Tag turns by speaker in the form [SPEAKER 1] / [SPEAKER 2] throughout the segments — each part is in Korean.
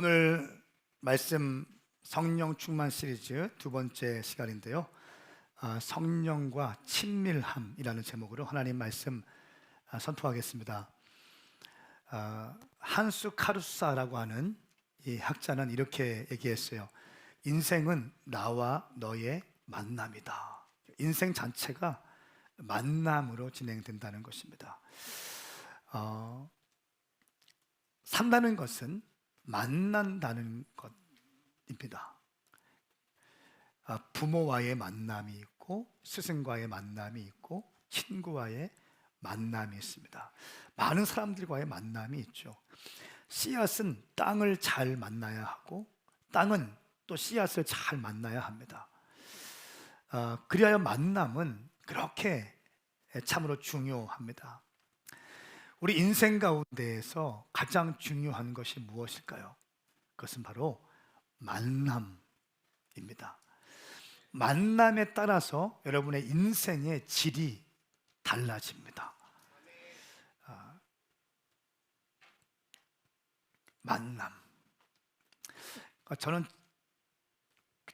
[SPEAKER 1] 오늘 말씀 성령 충만 시리즈 두 번째 시간인데요. 성령과 친밀함이라는 제목으로 하나님 말씀 선포하겠습니다. 한수 카루사라고 하는 이 학자는 이렇게 얘기했어요. 인생은 나와 너의 만남이다. 인생 자체가 만남으로 진행된다는 것입니다. 산다는 것은 만난다는 것입니다. 부모와의 만남이 있고 스승과의 만남이 있고 친구와의 만남이 있습니다. 많은 사람들과의 만남이 있죠. 씨앗은 땅을 잘 만나야 하고 땅은 또 씨앗을 잘 만나야 합니다. 그리하여 만남은 그렇게 참으로 중요합니다. 우리 인생 가운데에서 가장 중요한 것이 무엇일까요? 그것은 바로 만남입니다. 만남에 따라서 여러분의 인생의 질이 달라집니다. 만남. 저는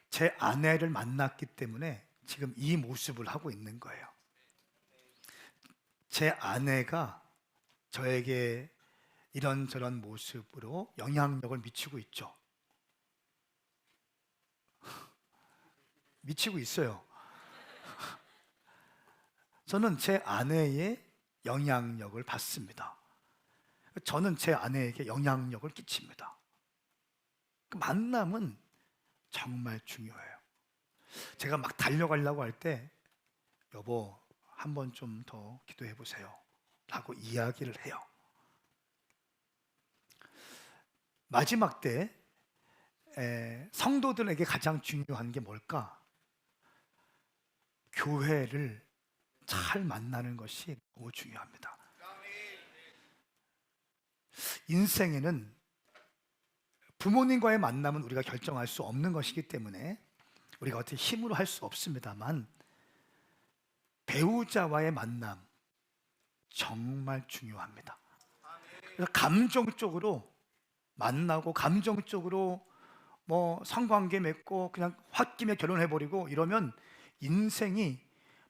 [SPEAKER 1] 제 아내를 만났기 때문에 지금 이 모습을 하고 있는 거예요. 제 아내가 저에게 이런저런 모습으로 영향력을 미치고 있죠. 미치고 있어요. 저는 제 아내의 영향력을 받습니다. 저는 제 아내에게 영향력을 끼칩니다. 그 만남은 정말 중요해요. 제가 막 달려가려고 할 때 여보, 한 번 좀 더 기도해 보세요 라고 이야기를 해요. 마지막 때 성도들에게 가장 중요한 게 뭘까? 교회를 잘 만나는 것이 너무 중요합니다. 인생에는 부모님과의 만남은 우리가 결정할 수 없는 것이기 때문에 우리가 어떻게 힘으로 할 수 없습니다만, 배우자와의 만남 정말 중요합니다. 그래서 감정적으로 만나고 감정적으로 성관계 맺고 그냥 홧김에 결혼해버리고 이러면 인생이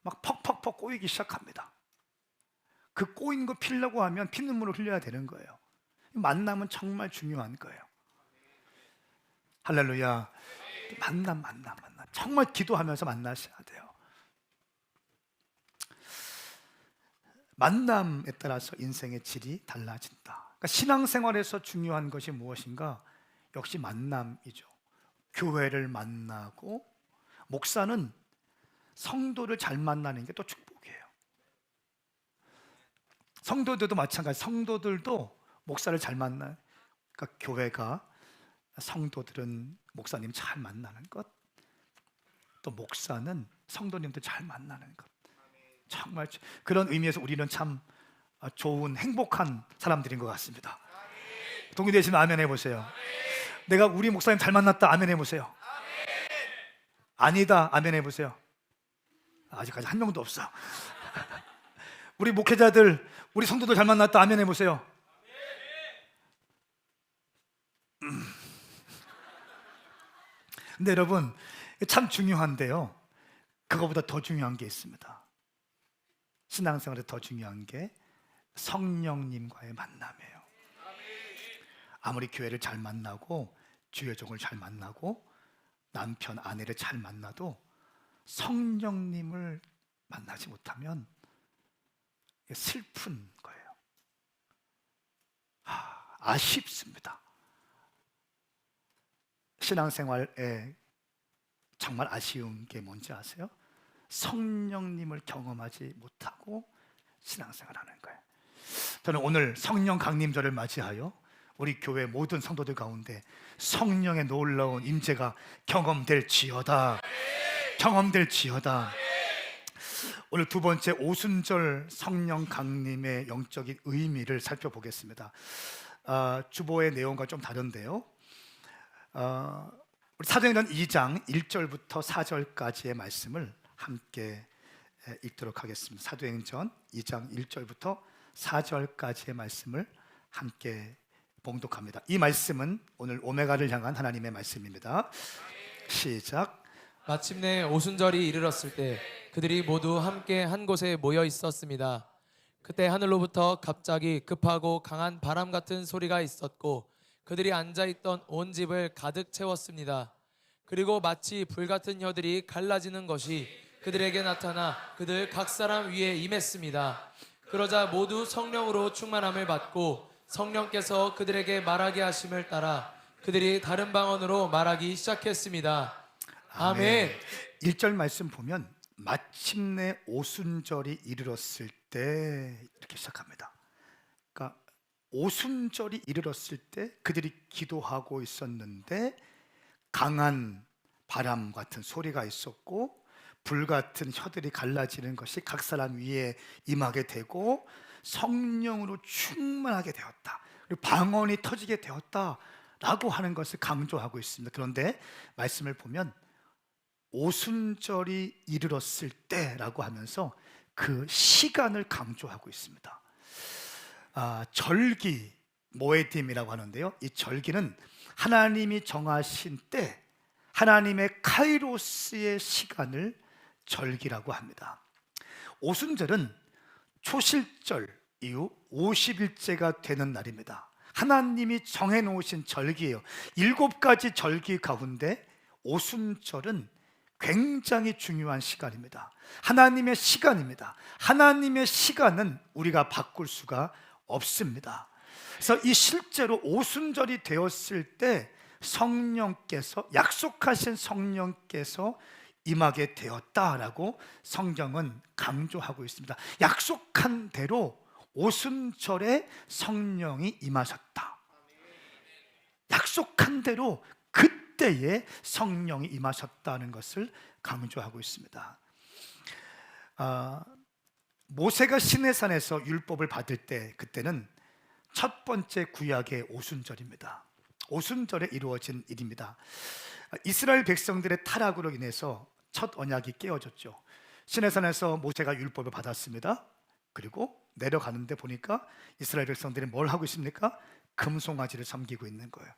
[SPEAKER 1] 막 퍽퍽퍽 꼬이기 시작합니다. 그 꼬인 거 피려고 하면 피눈물을 흘려야 되는 거예요. 만남은 정말 중요한 거예요. 할렐루야. 만남 정말 기도하면서 만나셔야 돼요. 만남에 따라서 인생의 질이 달라진다. 그러니까 신앙생활에서 중요한 것이 무엇인가? 역시 만남이죠. 교회를 만나고, 목사는 성도를 잘 만나는 게 또 축복이에요. 성도들도 마찬가지. 성도들도 목사를 잘 만나요. 그러니까 교회가, 성도들은 목사님 잘 만나는 것, 또 목사는 성도님들 잘 만나는 것. 정말 그런 의미에서 우리는 참 좋은 행복한 사람들인 것 같습니다. 동의되시면 아멘 해보세요. 내가 우리 목사님 잘 만났다 아멘 해보세요. 아니다 아멘 해보세요. 아직까지 한 명도 없어. 우리 목회자들, 우리 성도들 잘 만났다 아멘 해보세요. 근데 여러분, 참 중요한데요, 그거보다 더 중요한 게 있습니다. 신앙생활에 더 중요한 게 성령님과의 만남이에요. 아무리 교회를 잘 만나고 주여종을 잘 만나고 남편, 아내를 잘 만나도 성령님을 만나지 못하면 슬픈 거예요. 아쉽습니다. 신앙생활에 정말 아쉬운 게 뭔지 아세요? 성령님을 경험하지 못하고 신앙생활하는 거예요. 저는 오늘 성령 강림절을 맞이하여 우리 교회 모든 성도들 가운데 성령의 놀라운 임재가 경험될지어다. 오늘 두 번째 오순절 성령 강림의 영적인 의미를 살펴보겠습니다. 주보의 내용과 좀 다른데요, 우리 사도행전 2장 1절부터 4절까지의 말씀을 함께 읽도록 하겠습니다. 사도행전 2장 1절부터 4절까지의 말씀을 함께 봉독합니다. 이 말씀은 오늘 오메가를 향한 하나님의 말씀입니다. 시작.
[SPEAKER 2] 마침내 오순절이 이르렀을 때 그들이 모두 함께 한 곳에 모여 있었습니다. 그때 하늘로부터 갑자기 급하고 강한 바람 같은 소리가 있었고 그들이 앉아 있던 온 집을 가득 채웠습니다. 그리고 마치 불 같은 혀들이 갈라지는 것이 그들에게 나타나 그들 각 사람 위에 임했습니다. 그러자 모두 성령으로 충만함을 받고 성령께서 그들에게 말하게 하심을 따라 그들이 다른 방언으로 말하기 시작했습니다. 아멘.
[SPEAKER 1] 1절 말씀 보면 마침내 오순절이 이르렀을 때 이렇게 시작합니다. 그러니까 오순절이 이르렀을 때 그들이 기도하고 있었는데 강한 바람 같은 소리가 있었고 불 같은 혀들이 갈라지는 것이 각 사람 위에 임하게 되고 성령으로 충만하게 되었다. 그리고 방언이 터지게 되었다라고 하는 것을 강조하고 있습니다. 그런데 말씀을 보면 오순절이 이르렀을 때라고 하면서 그 시간을 강조하고 있습니다. 절기 모에딤이라고 하는데요, 이 절기는 하나님이 정하신 때, 하나님의 카이로스의 시간을 절기라고 합니다. 오순절은 초실절 이후 50일째가 되는 날입니다. 하나님이 정해놓으신 절기예요. 7가지 절기 가운데 오순절은 굉장히 중요한 시간입니다. 하나님의 시간입니다. 하나님의 시간은 우리가 바꿀 수가 없습니다. 그래서 이 실제로 오순절이 되었을 때 성령께서, 약속하신 성령께서 임하게 되었다라고 성경은 강조하고 있습니다. 약속한 대로 오순절에 성령이 임하셨다. 약속한 대로 그때에 성령이 임하셨다는 것을 강조하고 있습니다. 모세가 시내산에서 율법을 받을 때, 그때는 첫 번째 구약의 오순절입니다. 오순절에 이루어진 일입니다. 이스라엘 백성들의 타락으로 인해서 첫 언약이 깨어졌죠. 시내산에서 모세가 율법을 받았습니다. 그리고 내려가는데 보니까 이스라엘 백성들이 뭘 하고 있습니까? 금송아지를 섬기고 있는 거예요.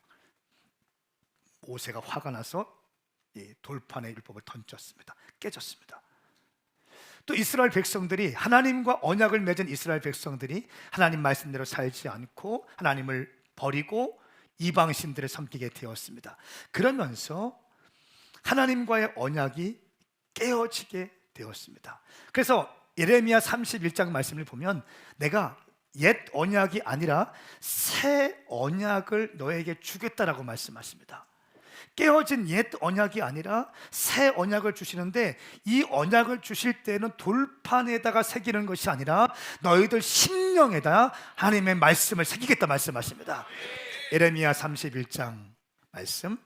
[SPEAKER 1] 모세가 화가 나서 돌판에 율법을 던졌습니다. 깨졌습니다. 또 이스라엘 백성들이, 하나님과 언약을 맺은 이스라엘 백성들이 하나님 말씀대로 살지 않고 하나님을 버리고 이방신들을 섬기게 되었습니다. 그러면서 하나님과의 언약이 깨어지게 되었습니다. 그래서 예레미야 31장 말씀을 보면 내가 옛 언약이 아니라 새 언약을 너에게 주겠다라고 말씀하십니다. 깨어진 옛 언약이 아니라 새 언약을 주시는데, 이 언약을 주실 때는 돌판에다가 새기는 것이 아니라 너희들 심령에다 하나님의 말씀을 새기겠다 말씀하십니다. 예레미야 31장 말씀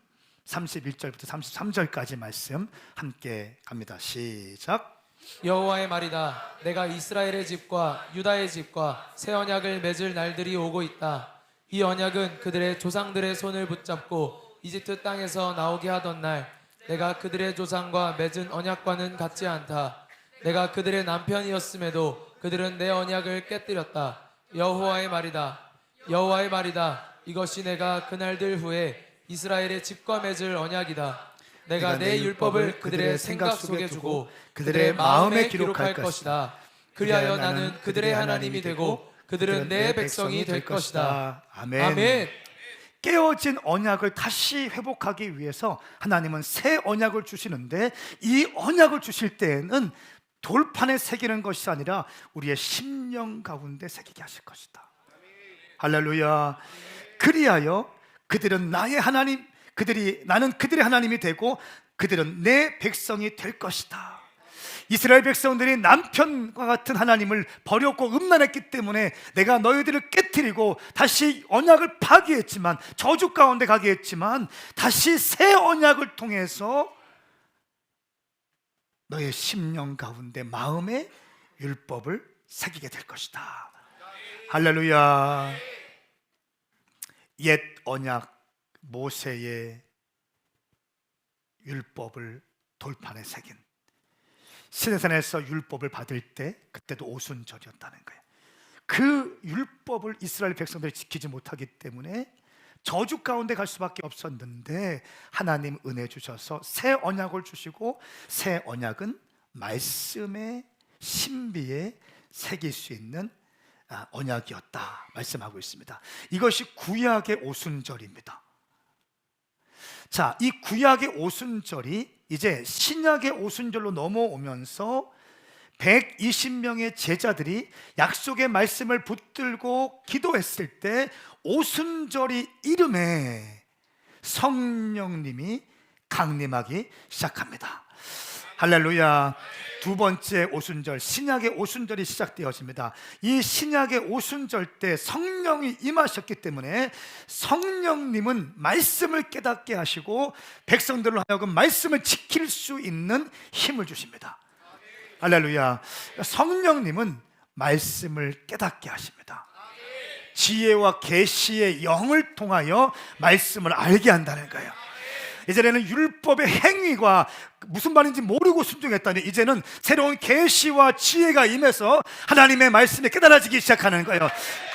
[SPEAKER 1] 31절부터 33절까지 말씀 함께 갑니다. 시작.
[SPEAKER 2] 여호와의 말이다. 내가 이스라엘의 집과 유다의 집과 새 언약을 맺을 날들이 오고 있다. 이 언약은 그들의 조상들의 손을 붙잡고 이집트 땅에서 나오게 하던 날 내가 그들의 조상과 맺은 언약과는 같지 않다. 내가 그들의 남편이었음에도 그들은 내 언약을 깨뜨렸다. 여호와의 말이다. 여호와의 말이다. 이것이 내가 그날들 후에 이스라엘의 집과 맺을 언약이다. 내가 내 율법을 그들의 생각 속에 두고 그들의 마음에 기록할 것이다. 그리하여 나는 그들의 하나님이 되고 그들은 내 백성이 될 것이다.
[SPEAKER 1] 아멘.
[SPEAKER 2] 아멘.
[SPEAKER 1] 깨어진 언약을 다시 회복하기 위해서 하나님은 새 언약을 주시는데, 이 언약을 주실 때에는 돌판에 새기는 것이 아니라 우리의 심령 가운데 새기게 하실 것이다. 할렐루야. 그리하여 그들은 나의 하나님, 나는 그들의 하나님이 되고 그들은 내 백성이 될 것이다. 이스라엘 백성들이 남편과 같은 하나님을 버렸고 음란했기 때문에 내가 너희들을 깨뜨리고 다시 언약을 파기했지만, 저주 가운데 가게 했지만, 다시 새 언약을 통해서 너의 심령 가운데 마음에 율법을 새기게 될 것이다. 할렐루야. 옛 언약 모세의 율법을 돌판에 새긴, 시내산에서 율법을 받을 때 그때도 오순절이었다는 거예요. 그 율법을 이스라엘 백성들이 지키지 못하기 때문에 저주 가운데 갈 수밖에 없었는데 하나님 은혜 주셔서 새 언약을 주시고, 새 언약은 말씀의 신비에 새길 수 있는 언약이었다 말씀하고 있습니다. 이것이 구약의 오순절입니다. 자, 이 구약의 오순절이 이제 신약의 오순절로 넘어오면서 120명의 제자들이 약속의 말씀을 붙들고 기도했을 때 오순절이 이름에 성령님이 강림하기 시작합니다. 할렐루야. 두 번째 오순절, 신약의 오순절이 시작되어집니다. 이 신약의 오순절 때 성령이 임하셨기 때문에 성령님은 말씀을 깨닫게 하시고 백성들로 하여금 말씀을 지킬 수 있는 힘을 주십니다. 할렐루야. 성령님은 말씀을 깨닫게 하십니다. 지혜와 계시의 영을 통하여 말씀을 알게 한다는 거예요. 이전에는 율법의 행위가 무슨 말인지 모르고 순종했다면 이제는 새로운 계시와 지혜가 임해서 하나님의 말씀이 깨달아지기 시작하는 거예요.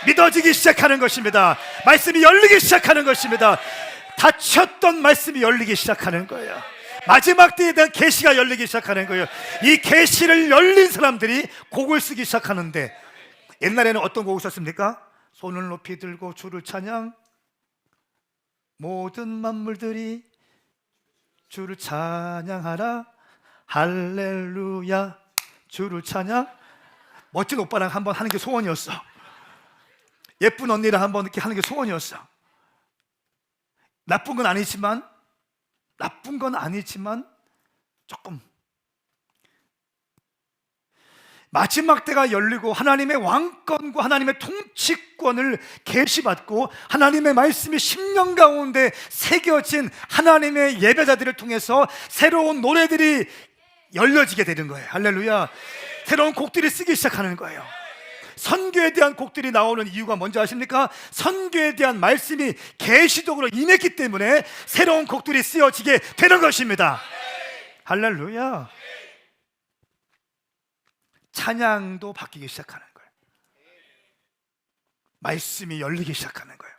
[SPEAKER 1] 믿어지기 시작하는 것입니다. 말씀이 열리기 시작하는 것입니다. 닫혔던 말씀이 열리기 시작하는 거예요. 마지막 때에 대한 계시가 열리기 시작하는 거예요. 이 계시를 열린 사람들이 곡을 쓰기 시작하는데, 옛날에는 어떤 곡을 썼습니까? 손을 높이 들고 주를 찬양, 모든 만물들이 주를 찬양하라, 할렐루야, 주를 찬양. 멋진 오빠랑 한번 하는 게 소원이었어. 예쁜 언니랑 한번 이렇게 하는 게 소원이었어. 나쁜 건 아니지만 조금 마지막 때가 열리고 하나님의 왕권과 하나님의 통치권을 계시받고 하나님의 말씀이 10년 가운데 새겨진 하나님의 예배자들을 통해서 새로운 노래들이 열려지게 되는 거예요. 할렐루야. 새로운 곡들이 쓰기 시작하는 거예요. 선교에 대한 곡들이 나오는 이유가 뭔지 아십니까? 선교에 대한 말씀이 계시적으로 임했기 때문에 새로운 곡들이 쓰여지게 되는 것입니다. 할렐루야. 찬양도 바뀌기 시작하는 거예요. 말씀이 열리기 시작하는 거예요.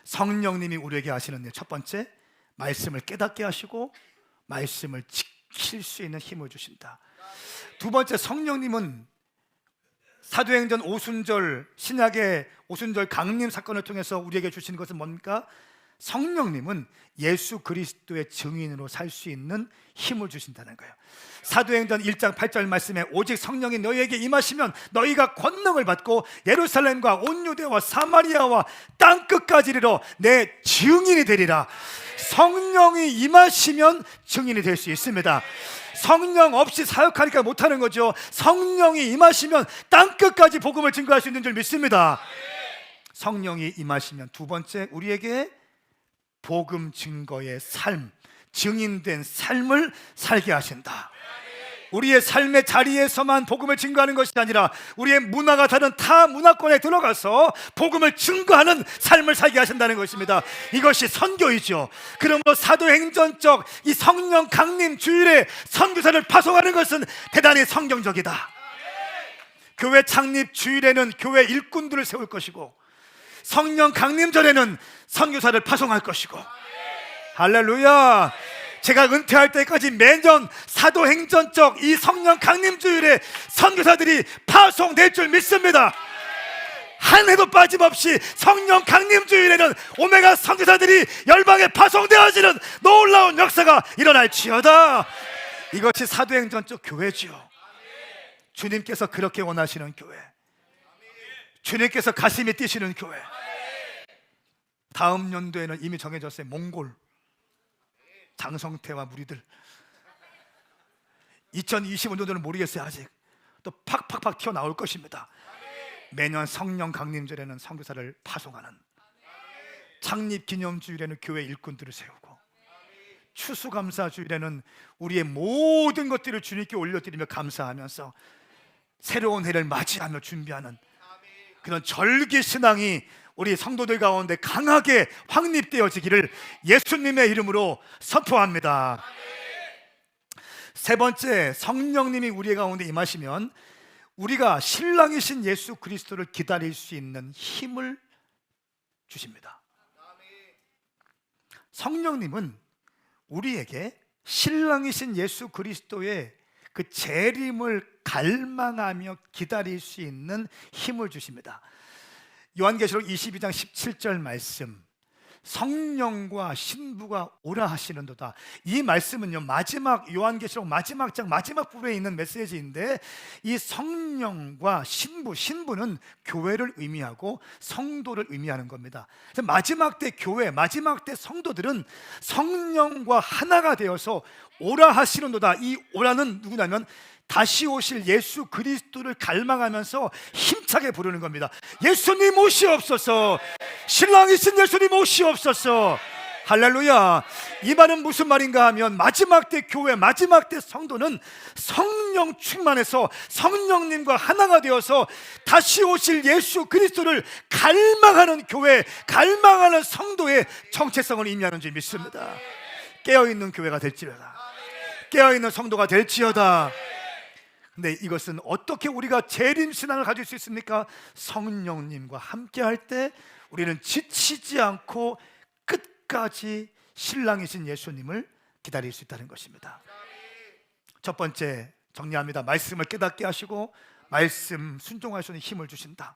[SPEAKER 1] 성령님이 우리에게 하시는 일, 첫 번째, 말씀을 깨닫게 하시고 말씀을 지킬 수 있는 힘을 주신다. 두 번째, 성령님은 사도행전 오순절, 신약의 오순절 강림 사건을 통해서 우리에게 주시는 것은 뭡니까? 성령님은 예수 그리스도의 증인으로 살 수 있는 힘을 주신다는 거예요. 사도행전 1장 8절 말씀에 오직 성령이 너희에게 임하시면 너희가 권능을 받고 예루살렘과 온 유대와 사마리아와 땅끝까지 이르러 내 증인이 되리라. 성령이 임하시면 증인이 될 수 있습니다. 성령 없이 사역하니까 못하는 거죠. 성령이 임하시면 땅끝까지 복음을 증거할 수 있는 줄 믿습니다. 성령이 임하시면 두 번째, 우리에게 복음 증거의 삶, 증인된 삶을 살게 하신다. 우리의 삶의 자리에서만 복음을 증거하는 것이 아니라 우리의 문화가 다른 타 문화권에 들어가서 복음을 증거하는 삶을 살게 하신다는 것입니다. 이것이 선교이죠. 그러므로 사도행전적 이 성령 강림 주일에 선교사를 파송하는 것은 대단히 성경적이다. 교회 창립 주일에는 교회 일꾼들을 세울 것이고 성령 강림절에는 선교사를 파송할 것이고, 할렐루야. 제가 은퇴할 때까지 매년 사도행전적 이 성령 강림주일에 선교사들이 파송될 줄 믿습니다. 한 해도 빠짐없이 성령 강림주일에는 오메가 선교사들이 열방에 파송되어지는 놀라운 역사가 일어날지어다. 이것이 사도행전적 교회지요. 주님께서 그렇게 원하시는 교회, 주님께서 가슴이 뛰시는 교회. 다음 연도에는 이미 정해졌어요. 몽골 장성태와 무리들. 2025년도는 모르겠어요. 아직 또 팍팍팍 튀어나올 것입니다. 매년 성령 강림절에는 선교사를 파송하는, 창립기념주일에는 교회 일꾼들을 세우고, 추수감사주일에는 우리의 모든 것들을 주님께 올려드리며 감사하면서 새로운 해를 맞이하며 준비하는 그런 절기신앙이 우리 성도들 가운데 강하게 확립되어지기를 예수님의 이름으로 선포합니다. 세 번째, 성령님이 우리 가운데 임하시면 우리가 신랑이신 예수 그리스도를 기다릴 수 있는 힘을 주십니다. 성령님은 우리에게 신랑이신 예수 그리스도의 그 재림을 갈망하며 기다릴 수 있는 힘을 주십니다. 요한계시록 22장 17절 말씀, 성령과 신부가 오라 하시는도다. 이 말씀은요, 마지막 요한계시록 마지막 장 마지막 부분에 있는 메시지인데, 이 성령과 신부는 교회를 의미하고 성도를 의미하는 겁니다. 그래서 마지막 때 교회, 마지막 때 성도들은 성령과 하나가 되어서 오라 하시는도다. 이 오라는 누구냐면 다시 오실 예수 그리스도를 갈망하면서 힘차게 부르는 겁니다. 예수님 오시옵소서, 신랑이신 예수님 오시옵소서. 할렐루야. 이 말은 무슨 말인가 하면, 마지막 때 교회, 마지막 때 성도는 성령 충만해서 성령님과 하나가 되어서 다시 오실 예수 그리스도를 갈망하는 교회, 갈망하는 성도의 정체성을 의미하는 줄 믿습니다. 깨어있는 교회가 될지어다, 깨어있는 성도가 될지어다. 근데 이것은 어떻게 우리가 재림신앙을 가질 수 있습니까? 성령님과 함께 할 때 우리는 지치지 않고 끝까지 신랑이신 예수님을 기다릴 수 있다는 것입니다. 첫 번째 정리합니다. 말씀을 깨닫게 하시고 말씀 순종할 수 있는 힘을 주신다.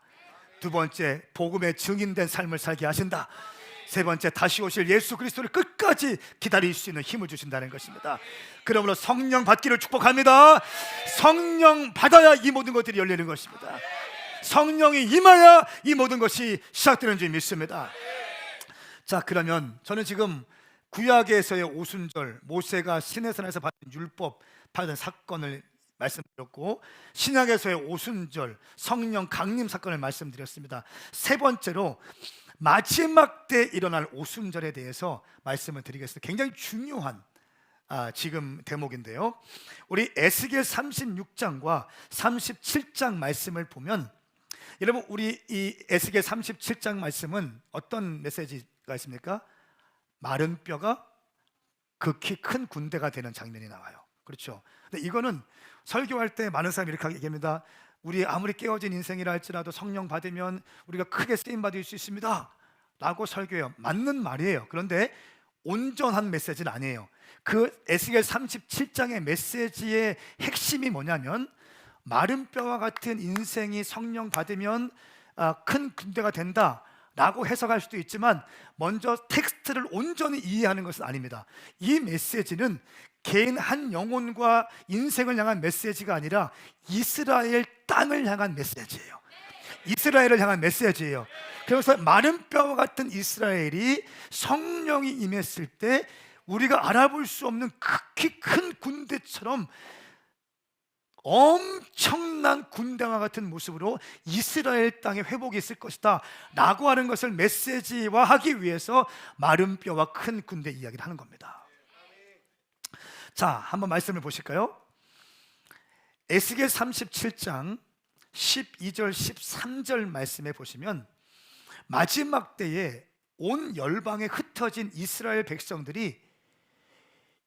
[SPEAKER 1] 두 번째, 복음의 증인된 삶을 살게 하신다. 세 번째, 다시 오실 예수 그리스도를 끝까지 기다릴 수 있는 힘을 주신다는 것입니다. 그러므로 성령 받기를 축복합니다. 성령 받아야 이 모든 것들이 열리는 것입니다. 성령이 임하야 이 모든 것이 시작되는 줄 믿습니다. 자, 그러면 저는 지금 구약에서의 오순절, 모세가 시내산에서 받은 율법 받은 사건을 말씀드렸고, 신약에서의 오순절, 성령 강림 사건을 말씀드렸습니다. 세 번째로 마지막 때 일어날 오순절에 대해서 말씀을 드리겠습니다. 굉장히 중요한 지금 대목인데요, 우리 에스겔 36장과 37장 말씀을 보면, 여러분, 우리 이 에스겔 37장 말씀은 어떤 메시지가 있습니까? 마른 뼈가 극히 큰 군대가 되는 장면이 나와요. 그렇죠? 근데 이거는 설교할 때 많은 사람이 이렇게 얘기합니다. 우리 아무리 깨어진 인생이라 할지라도 성령 받으면 우리가 크게 쓰임 받을 수 있습니다 라고 설교해요. 맞는 말이에요. 그런데 온전한 메시지는 아니에요. 그 에스겔 37장의 메시지의 핵심이 뭐냐면, 마른 뼈와 같은 인생이 성령 받으면 큰 군대가 된다 라고 해석할 수도 있지만, 먼저 텍스트를 온전히 이해하는 것은 아닙니다. 이 메시지는 개인 한 영혼과 인생을 향한 메시지가 아니라 이스라엘 땅을 향한 메시지예요. 이스라엘을 향한 메시지예요. 그래서 마른 뼈와 같은 이스라엘이 성령이 임했을 때 우리가 알아볼 수 없는 극히 큰 군대처럼 엄청난 군대와 같은 모습으로 이스라엘 땅에 회복이 있을 것이다 라고 하는 것을 메시지화하기 위해서 마른 뼈와 큰 군대 이야기를 하는 겁니다. 자, 한번 말씀을 보실까요? 에스겔 37장 12절 13절 말씀에 보시면, 마지막 때에 온 열방에 흩어진 이스라엘 백성들이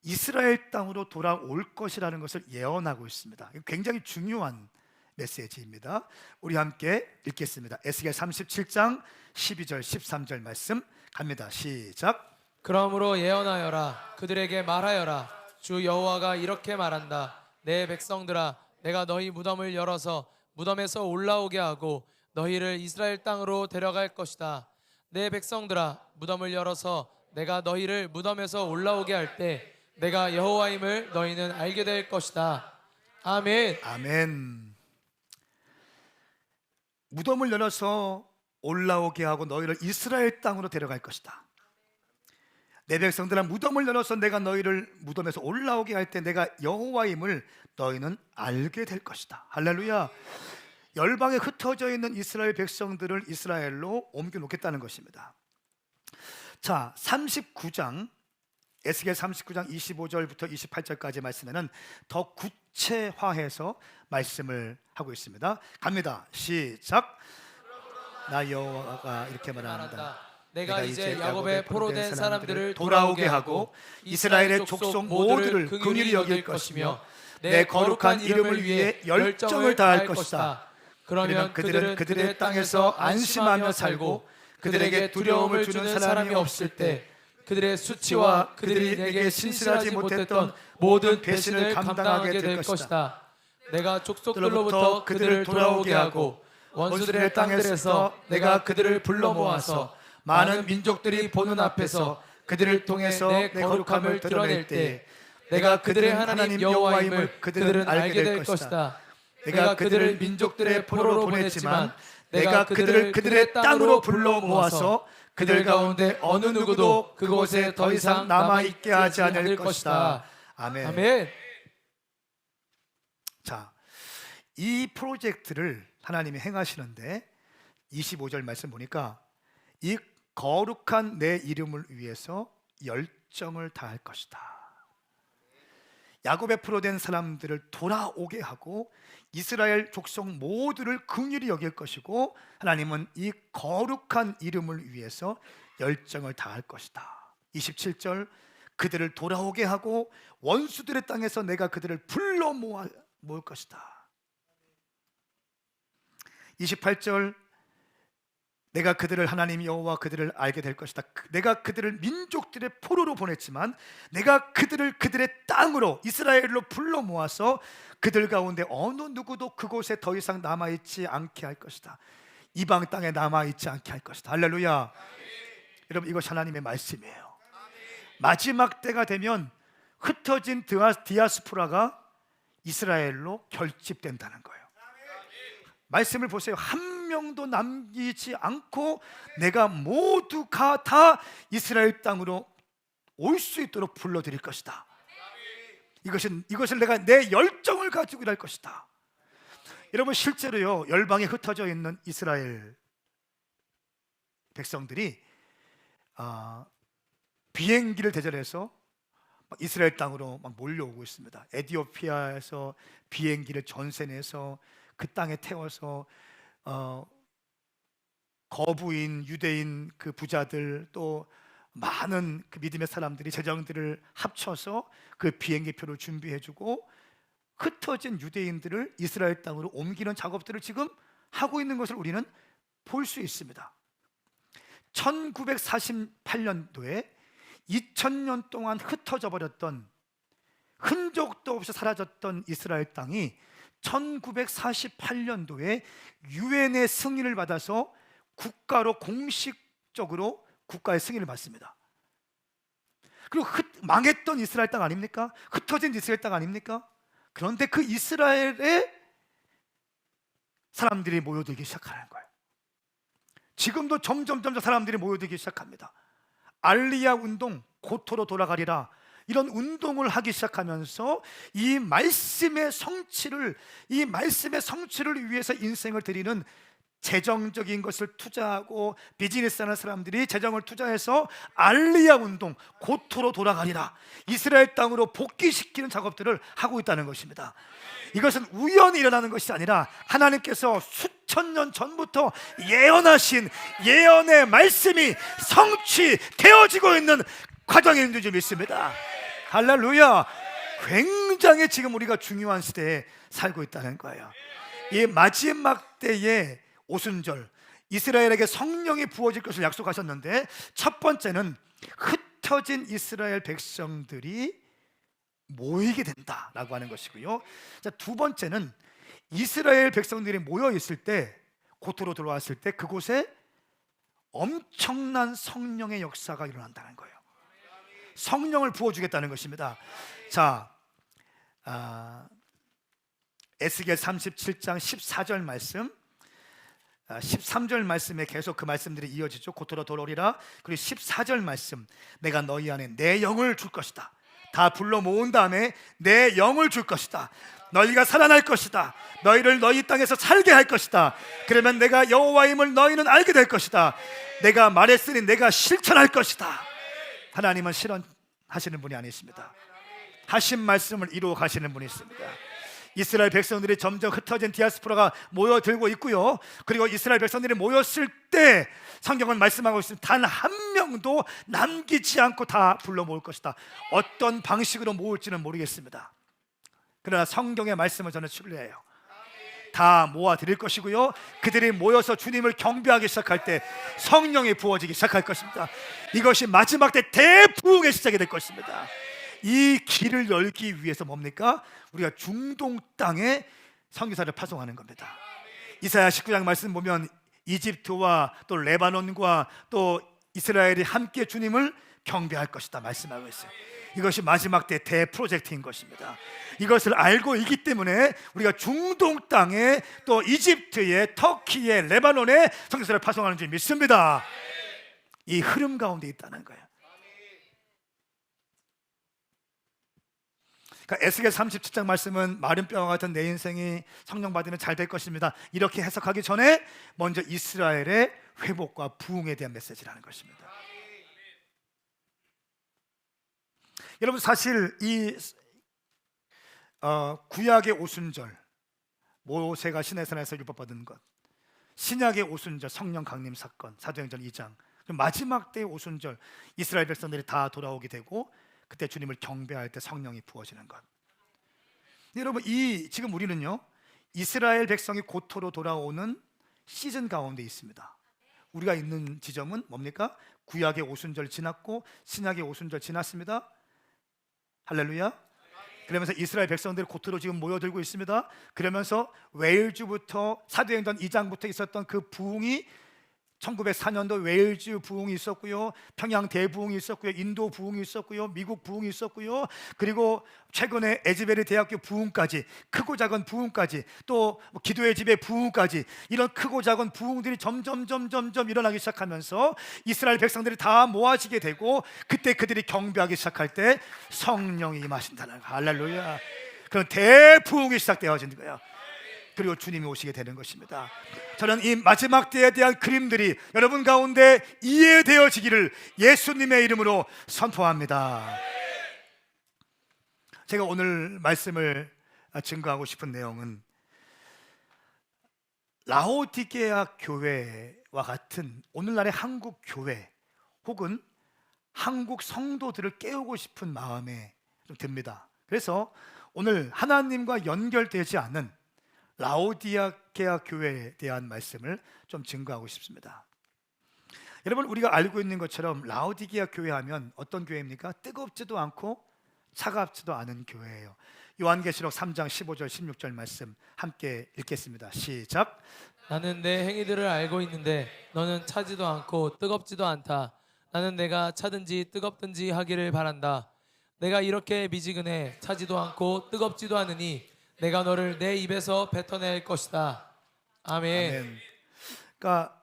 [SPEAKER 1] 이스라엘 땅으로 돌아올 것이라는 것을 예언하고 있습니다. 굉장히 중요한 메시지입니다. 우리 함께 읽겠습니다. 에스겔 37장 12절 13절 말씀 갑니다. 시작.
[SPEAKER 2] 그러므로 예언하여라, 그들에게 말하여라. 주 여호와가 이렇게 말한다. 내 백성들아, 내가 너희 무덤을 열어서 무덤에서 올라오게 하고 너희를 이스라엘 땅으로 데려갈 것이다. 내 백성들아, 무덤을 열어서 내가 너희를 무덤에서 올라오게 할 때 내가 여호와임을 너희는 알게 될 것이다. 아멘.
[SPEAKER 1] 아멘. 무덤을 열어서 올라오게 하고 너희를 이스라엘 땅으로 데려갈 것이다. 내 백성들아, 무덤을 열어서 내가 너희를 무덤에서 올라오게 할 때 내가 여호와임을 너희는 알게 될 것이다. 할렐루야. 열방에 흩어져 있는 이스라엘 백성들을 이스라엘로 옮겨 놓겠다는 것입니다. 자, 39장 에스겔 39장 25절부터 28절까지 말씀에는 더 구체화해서 말씀을 하고 있습니다. 갑니다. 시작. 나 여호와가 이렇게 말한다.
[SPEAKER 2] 내가 이제 야곱의 포로된 사람들을
[SPEAKER 1] 돌아오게 하고 이스라엘의 족속 모두를 긍휼히 여길 것이며 내 거룩한 이름을 위해 열정을 다할 것이다.
[SPEAKER 2] 그러면 그들은 그들의 땅에서 안심하며 살고 그들에게 두려움을 주는 사람이 없을 때 그들의 수치와 그들이 내게 신실하지 못했던 모든 배신을 감당하게 될 것이다. 내가 족속들로부터 그들을 돌아오게 하고 원수들의 땅들에서 내가 그들을 불러 모아서 많은 민족들이 보는 앞에서 그들을 통해서 내 거룩함을 드러낼 때 내가 그들의 하나님 여호와임을 그들은 알게 될 것이다. 내가 그들을 민족들의 포로로 보냈지만 내가 그들을 그들의 땅으로 불러 모아서 그들 가운데 어느 누구도 그곳에 더 이상 남아있게 하지 않을 것이다.
[SPEAKER 1] 아멘.
[SPEAKER 2] 아멘.
[SPEAKER 1] 자, 이 프로젝트를 하나님이 행하시는데 25절 말씀 보니까 이 거룩한 내 이름을 위해서 열정을 다할 것이다. 야곱의 포로된 사람들을 돌아오게 하고 이스라엘 족속 모두를 긍휼히 여길 것이고 하나님은 이 거룩한 이름을 위해서 열정을 다할 것이다. 27절 그들을 돌아오게 하고 원수들의 땅에서 내가 그들을 불러 모을 것이다. 28절 내가 그들을 하나님 여호와 그들을 알게 될 것이다. 내가 그들을 민족들의 포로로 보냈지만 내가 그들을 그들의 땅으로 이스라엘로 불러 모아서 그들 가운데 어느 누구도 그곳에 더 이상 남아있지 않게 할 것이다. 이방 땅에 남아있지 않게 할 것이다. 할렐루야. 여러분 이것이 하나님의 말씀이에요. 마지막 때가 되면 흩어진 디아스포라가 이스라엘로 결집된다는 거예요. 말씀을 보세요. 한 명도 남기지 않고 내가 모두가 다 이스라엘 땅으로 올 수 있도록 불러드릴 것이다. 이것을 내가 내 열정을 가지고 일할 것이다. 여러분 실제로요 열방에 흩어져 있는 이스라엘 백성들이 비행기를 대절해서 이스라엘 땅으로 막 몰려오고 있습니다. 에티오피아에서 비행기를 전세내서 그 땅에 태워서 거부인 유대인 그 부자들 또 많은 그 믿음의 사람들이 재정들을 합쳐서 그 비행기표를 준비해주고 흩어진 유대인들을 이스라엘 땅으로 옮기는 작업들을 지금 하고 있는 것을 우리는 볼 수 있습니다. 1948년도에 2000년 동안 흩어져 버렸던 흔적도 없이 사라졌던 이스라엘 땅이 1948년도에 유엔의 승인을 받아서 국가로 공식적으로 국가의 승인을 받습니다. 그리고 망했던 이스라엘 땅 아닙니까? 흩어진 이스라엘 땅 아닙니까? 그런데 그 이스라엘에 사람들이 모여들기 시작하는 거예요. 지금도 점점 사람들이 모여들기 시작합니다. 알리야 운동, 고토로 돌아가리라 이런 운동을 하기 시작하면서 이 말씀의 성취를 위해서 인생을 드리는 재정적인 것을 투자하고 비즈니스하는 사람들이 재정을 투자해서 알리야 운동, 고토로 돌아가리라 이스라엘 땅으로 복귀시키는 작업들을 하고 있다는 것입니다. 이것은 우연히 일어나는 것이 아니라 하나님께서 수천 년 전부터 예언하신 예언의 말씀이 성취되어지고 있는 과정인 줄 믿습니다. 할렐루야. 굉장히 지금 우리가 중요한 시대에 살고 있다는 거예요. 이 마지막 때에 오순절 이스라엘에게 성령이 부어질 것을 약속하셨는데 첫 번째는 흩어진 이스라엘 백성들이 모이게 된다라고 하는 것이고요. 자, 두 번째는 이스라엘 백성들이 모여 있을 때 고토로 들어왔을 때 그곳에 엄청난 성령의 역사가 일어난다는 거예요. 성령을 부어주겠다는 것입니다. 자, 에스겔 37장 14절 말씀 13절 말씀에 계속 그 말씀들이 이어지죠. 고토로 돌아오리라. 그리고 14절 말씀 내가 너희 안에 내 영을 줄 것이다. 다 불러 모은 다음에 내 영을 줄 것이다. 너희가 살아날 것이다. 너희를 너희 땅에서 살게 할 것이다. 그러면 내가 여호와임을 너희는 알게 될 것이다. 내가 말했으니 내가 실천할 것이다. 하나님은 실현하시는 분이 아니십니다. 하신 말씀을 이루어 가시는 분이 있습니다. 이스라엘 백성들이 점점 흩어진 디아스포라가 모여들고 있고요. 그리고 이스라엘 백성들이 모였을 때 성경은 말씀하고 있습니다. 단 한 명도 남기지 않고 다 불러 모을 것이다. 어떤 방식으로 모을지는 모르겠습니다. 그러나 성경의 말씀을 저는 신뢰해요. 다 모아 드릴 것이고요, 그들이 모여서 주님을 경배하기 시작할 때 성령이 부어지기 시작할 것입니다. 이것이 마지막 때 대부흥의 시작이 될 것입니다. 이 길을 열기 위해서 뭡니까? 우리가 중동 땅에 선교사를 파송하는 겁니다. 이사야 19장 말씀 보면 이집트와 또 레바논과 또 이스라엘이 함께 주님을 경배할 것이다 말씀하고 있어요. 이것이 마지막 때 대프로젝트인 것입니다. 이것을 알고 있기 때문에 우리가 중동 땅에 또 이집트에 터키에 레바논에 선교사를 파송하는 줄 믿습니다. 이 흐름 가운데 있다는 거예요. 그러니까 에스겔 37장 말씀은 마른 뼈와 같은 내 인생이 성령 받으면 잘 될 것입니다, 이렇게 해석하기 전에 먼저 이스라엘의 회복과 부흥에 대한 메시지라는 것입니다. 여러분, 사실 이 구약의 오순절, 모세가 시내산에서 율법받은 것, 신약의 오순절, 성령 강림 사건, 사도행전 2장, 마지막 때의 오순절, 이스라엘 백성들이 다 돌아오게 되고 그때 주님을 경배할 때 성령이 부어지는 것. 여러분, 지금 우리는요, 이스라엘 백성이 고토로 돌아오는 시즌 가운데 있습니다. 우리가 있는 지점은 뭡니까? 구약의 오순절 지났고 신약의 오순절 지났습니다. 할렐루야. 그러면서 이스라엘 백성들이 고토로 지금 모여들고 있습니다. 그러면서 웨일즈부터 사도행전 2장부터 있었던 그 부흥이 1904년도 웨일즈 부흥이 있었고요, 평양 대부흥이 있었고요, 인도 부흥이 있었고요, 미국 부흥이 있었고요, 그리고 최근에 에즈베리 대학교 부흥까지, 크고 작은 부흥까지, 또 기도의 집의 부흥까지, 이런 크고 작은 부흥들이 점점 일어나기 시작하면서 이스라엘 백성들이 다 모아지게 되고 그때 그들이 경배하기 시작할 때 성령이 임하신다는 거예요. 할렐루야. 그런 대부흥이 시작되어지는 거예요. 그리고 주님이 오시게 되는 것입니다. 저는 이 마지막 때에 대한 그림들이 여러분 가운데 이해되어지기를 예수님의 이름으로 선포합니다. 제가 오늘 말씀을 증거하고 싶은 내용은 라오디게아 교회와 같은 오늘날의 한국 교회 혹은 한국 성도들을 깨우고 싶은 마음에 좀 듭니다. 그래서 오늘 하나님과 연결되지 않은 라오디게아 교회에 대한 말씀을 좀 증거하고 싶습니다. 여러분, 우리가 알고 있는 것처럼 라오디게아 교회 하면 어떤 교회입니까? 뜨겁지도 않고 차갑지도 않은 교회예요. 요한계시록 3장 15절 16절 말씀 함께 읽겠습니다. 시작.
[SPEAKER 2] 나는 내 행위들을 알고 있는데 너는 차지도 않고 뜨겁지도 않다. 나는 내가 차든지 뜨겁든지 하기를 바란다. 내가 이렇게 미지근해 차지도 않고 뜨겁지도 않으니 내가 너를 내 입에서 뱉어낼 것이다. 아멘.
[SPEAKER 1] 아멘. 그러니까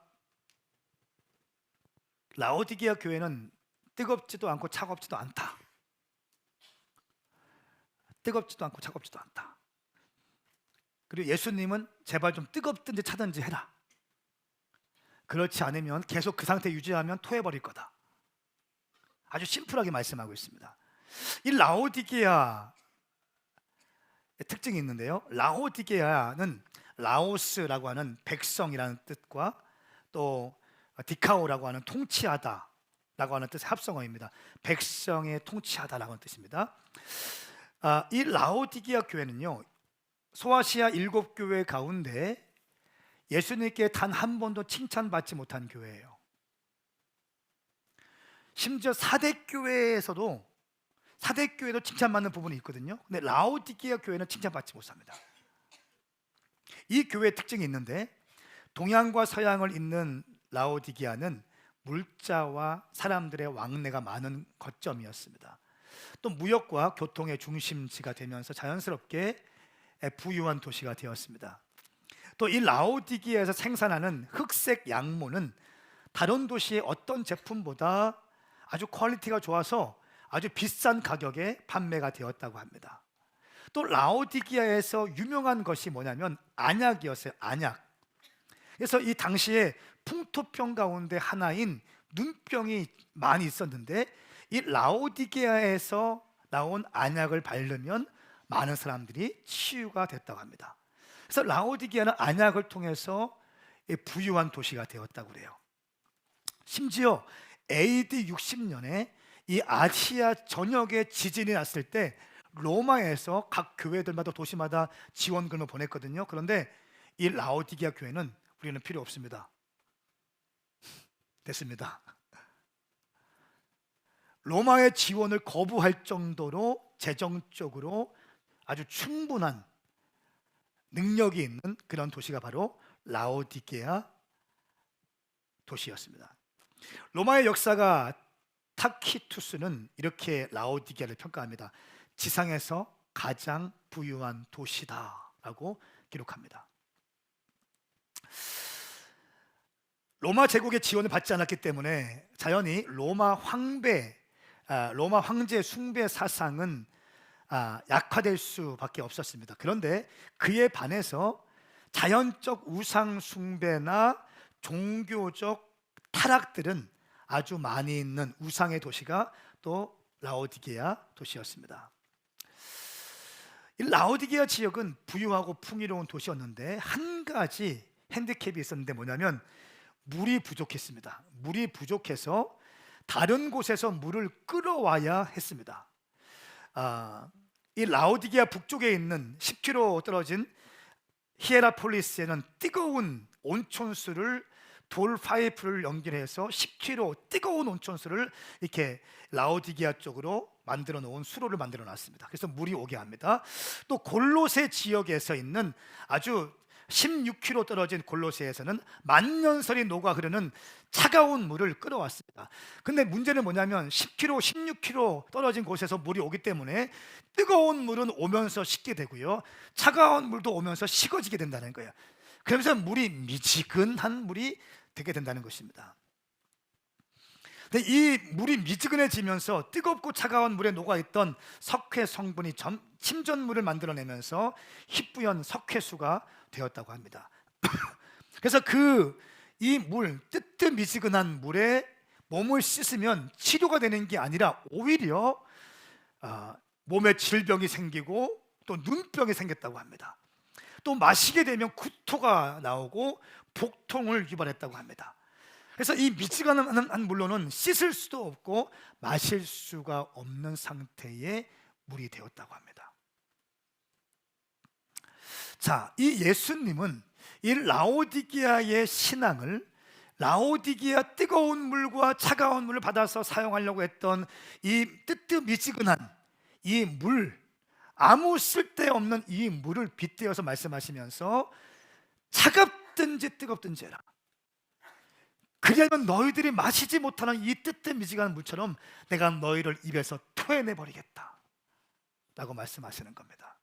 [SPEAKER 1] 라오디게아 교회는 뜨겁지도 않고 차갑지도 않다. 뜨겁지도 않고 차갑지도 않다. 그리고 예수님은 제발 좀 뜨겁든지 차든지 해라. 그렇지 않으면 계속 그 상태 유지하면 토해버릴 거다. 아주 심플하게 말씀하고 있습니다. 이 라오디게아 특징이 있는데요, 라오디게아는 라오스라고 하는 백성이라는 뜻과 또 디카오라고 하는 통치하다 라고 하는 뜻의 합성어입니다. 백성의 통치하다라고 하는 뜻입니다. 이 라오디게아 교회는요, 소아시아 7교회 가운데 예수님께 단 한 번도 칭찬받지 못한 교회예요. 심지어 사대교회에도 칭찬받는 부분이 있거든요. 근데 라오디게아 교회는 칭찬받지 못합니다. 이 교회의 특징이 있는데, 동양과 서양을 잇는 라오디게아는 물자와 사람들의 왕래가 많은 거점이었습니다. 또 무역과 교통의 중심지가 되면서 자연스럽게 부유한 도시가 되었습니다. 또 이 라오디게아에서 생산하는 흑색 양모는 다른 도시의 어떤 제품보다 아주 퀄리티가 좋아서 아주 비싼 가격에 판매가 되었다고 합니다. 또 라오디게아에서 유명한 것이 뭐냐면 안약이었어요. 안약. 그래서 이 당시에 풍토병 가운데 하나인 눈병이 많이 있었는데, 이 라오디게아에서 나온 안약을 바르면 많은 사람들이 치유가 됐다고 합니다. 그래서 라오디게아는 안약을 통해서 부유한 도시가 되었다고 그래요. 심지어 AD 60년에 이 아시아 전역에 지진이 났을 때 로마에서 각 교회들마다 도시마다 지원금을 보냈거든요. 그런데 이 라오디게아 교회는 우리는 필요 없습니다. 됐습니다. 로마의 지원을 거부할 정도로 재정적으로 아주 충분한 능력이 있는 그런 도시가 바로 라오디게아 도시였습니다. 로마의 역사가 타키투스는 이렇게 라오디게아를 평가합니다. 지상에서 가장 부유한 도시다라고 기록합니다. 로마 제국의 지원을 받지 않았기 때문에 자연히 로마 황제 숭배 사상은 약화될 수밖에 없었습니다. 그런데 그에 반해서 자연적 우상 숭배나 종교적 타락들은 아주 많이 있는 우상의 도시가 또 라오디게아 도시였습니다. 이 라오디게아 지역은 부유하고 풍요로운 도시였는데 한 가지 핸디캡이 있었는데 뭐냐면 물이 부족했습니다. 물이 부족해서 다른 곳에서 물을 끌어와야 했습니다. 이 라오디게아 북쪽에 있는 10km 떨어진 히에라폴리스에는 뜨거운 온천수를 돌 파이프를 연결해서 10km 뜨거운 온천수를 이렇게 라오디게아 쪽으로 만들어 놓은 수로를 만들어 놨습니다. 그래서 물이 오게 합니다. 또 골로새 지역에서 있는 아주 16km 떨어진 골로새에서는 만년설이 녹아 흐르는 차가운 물을 끌어왔습니다. 근데 문제는 뭐냐면 10km, 16km 떨어진 곳에서 물이 오기 때문에 뜨거운 물은 오면서 식게 되고요, 차가운 물도 오면서 식어지게 된다는 거예요. 그러면서 물이 미지근한 물이 되게 된다는 것입니다. 근데 이 물이 미지근해지면서 뜨겁고 차가운 물에 녹아있던 석회 성분이 침전물을 만들어내면서 희뿌연 석회수가 되었다고 합니다. 그래서 이 물, 뜨뜻미지근한 물에 몸을 씻으면 치료가 되는 게 아니라 오히려 몸에 질병이 생기고 또 눈병이 생겼다고 합니다. 또 마시게 되면 구토가 나오고 복통을 유발했다고 합니다. 그래서 이 미지근한 물로는 씻을 수도 없고 마실 수가 없는 상태의 물이 되었다고 합니다. 자, 이 예수님은 이 라오디게아의 신앙을, 라오디게아 뜨거운 물과 차가운 물을 받아서 사용하려고 했던 이 뜨뜻미지근한 이 물, 아무 쓸데없는 이 물을 빗대어서 말씀하시면서 차갑든지 뜨겁든지 해라. 그리하면 너희들이 마시지 못하는 이 뜨뜻미지근한 물처럼 내가 너희를 입에서 토해내버리겠다 라고 말씀하시는 겁니다.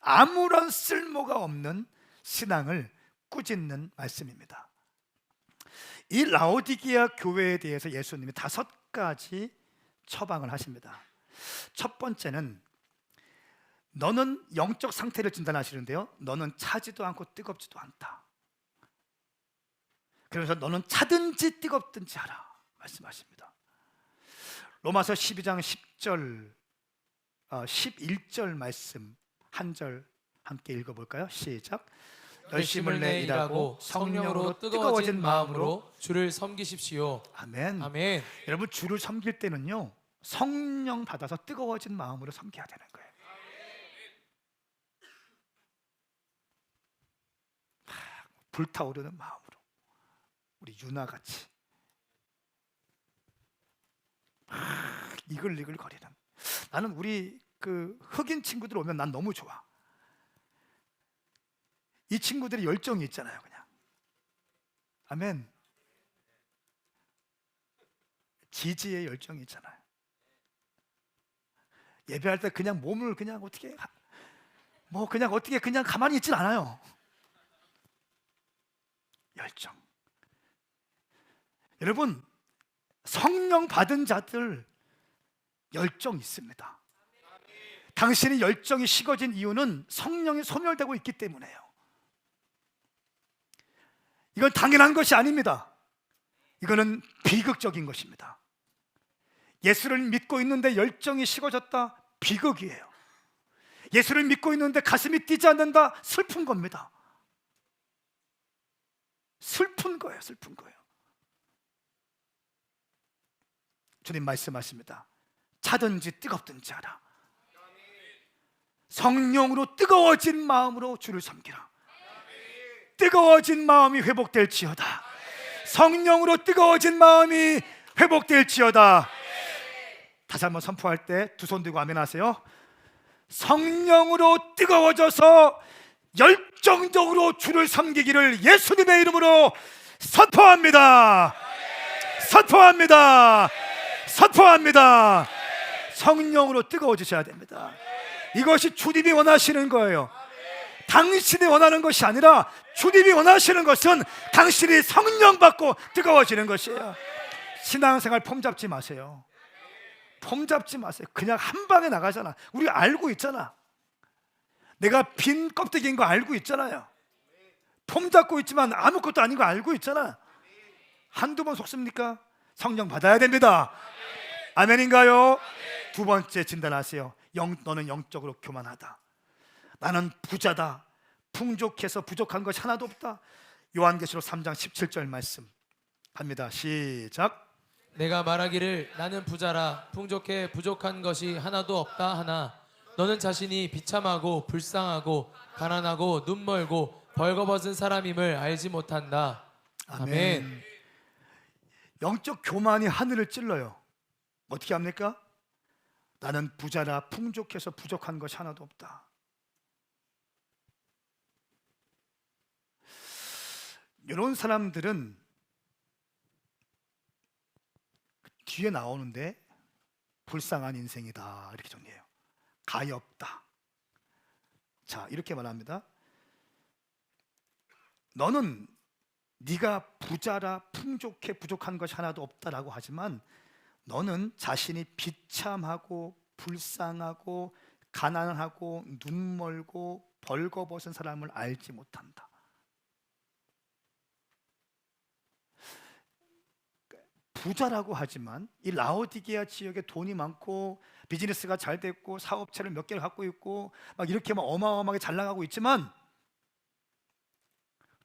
[SPEAKER 1] 아무런 쓸모가 없는 신앙을 꾸짖는 말씀입니다. 이 라오디게아 교회에 대해서 예수님이 5가지 처방을 하십니다. 첫 번째는 너는 영적 상태를 진단하시는데요, 너는 차지도 않고 뜨겁지도 않다. 그래서 너는 차든지 뜨겁든지 하라 말씀하십니다. 로마서 12장 10절 11절 말씀 한 절 함께 읽어볼까요? 시작.
[SPEAKER 2] 열심을 내 일하고 성령으로 뜨거워진 마음으로 주를 섬기십시오.
[SPEAKER 1] 아멘.
[SPEAKER 2] 아멘.
[SPEAKER 1] 여러분, 주를 섬길 때는요, 성령 받아서 뜨거워진 마음으로 섬겨야 되는 거예요. 불타오르는 마음으로 우리 유나같이 이글이글 거리는, 나는 우리 흑인 친구들 오면 난 너무 좋아. 이 친구들이 열정이 있잖아요. 그냥 아멘. 지지의 열정이 있잖아요. 예배할 때 그냥 몸을 그냥 어떻게 그냥 가만히 있진 않아요. 열정. 여러분, 성령 받은 자들 열정 있습니다. 당신의 열정이 식어진 이유는 성령이 소멸되고 있기 때문에요. 이건 당연한 것이 아닙니다. 이거는 비극적인 것입니다. 예수를 믿고 있는데 열정이 식어졌다? 비극이에요. 예수를 믿고 있는데 가슴이 뛰지 않는다? 슬픈 겁니다. 슬픈 거예요. 슬픈 거예요. 주님 말씀하십니다. 차든지 뜨겁든지 하라. 성령으로 뜨거워진 마음으로 주를 섬기라. 뜨거워진 마음이 회복될지어다. 성령으로 뜨거워진 마음이 회복될지어다. 다시 한번 선포할 때 두 손 들고 아멘 하세요. 성령으로 뜨거워져서 열정적으로 주를 섬기기를 예수님의 이름으로 선포합니다. 선포합니다. 선포합니다. 성령으로 뜨거워지셔야 됩니다. 이것이 주님이 원하시는 거예요. 당신이 원하는 것이 아니라 주님이 원하시는 것은 당신이 성령 받고 뜨거워지는 것이에요. 신앙생활 폼 잡지 마세요. 폼 잡지 마세요. 그냥 한 방에 나가잖아. 우리 알고 있잖아. 내가 빈 껍데기인 거 알고 있잖아요. 폼 잡고 있지만 아무것도 아닌 거 알고 있잖아. 한두 번 속습니까? 성령 받아야 됩니다. 아멘인가요? 두 번째 진단하세요. 너는 영적으로 교만하다. 나는 부자다. 풍족해서 부족한 것이 하나도 없다. 요한계시록 3장 17절 말씀 갑니다. 시작.
[SPEAKER 2] 내가 말하기를 나는 부자라 풍족해 부족한 것이 하나도 없다 하나 너는 자신이 비참하고 불쌍하고 가난하고 눈멀고 벌거벗은 사람임을 알지 못한다. 아멘.
[SPEAKER 1] 영적 교만이 하늘을 찔러요. 어떻게 합니까? 나는 부자라 풍족해서 부족한 것이 하나도 없다. 이런 사람들은 뒤에 나오는데 불쌍한 인생이다 이렇게 정리해요. 가엾다. 자, 이렇게 말합니다. 너는 네가 부자라 풍족해 부족한 것이 하나도 없다라고 하지만 너는 자신이 비참하고 불쌍하고 가난하고 눈멀고 벌거벗은 사람을 알지 못한다. 부자라고 하지만 이 라오디게아 지역에 돈이 많고 비즈니스가 잘 됐고 사업체를 몇 개를 갖고 있고 막 이렇게 막 어마어마하게 잘 나가고 있지만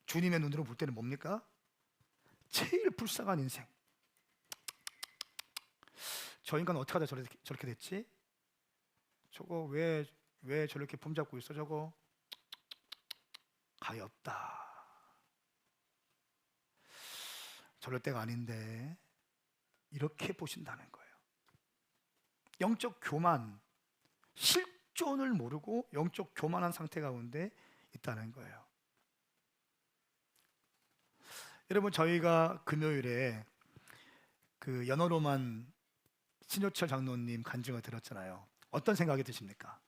[SPEAKER 1] 주님의 눈으로 볼 때는 뭡니까? 제일 불쌍한 인생. 저 인간 어떻게 하다 저렇게 됐지? 저거 왜 저렇게 폼잡고 있어? 저거 가엾다. 저럴 때가 아닌데 이렇게 보신다는 거예요. 영적 교만, 실존을 모르고 영적 교만한 상태 가운데 있다는 거예요. 여러분, 저희가 금요일에 그 연어로만 신효철 장로님 간증을 들었잖아요. 어떤 생각이 드십니까?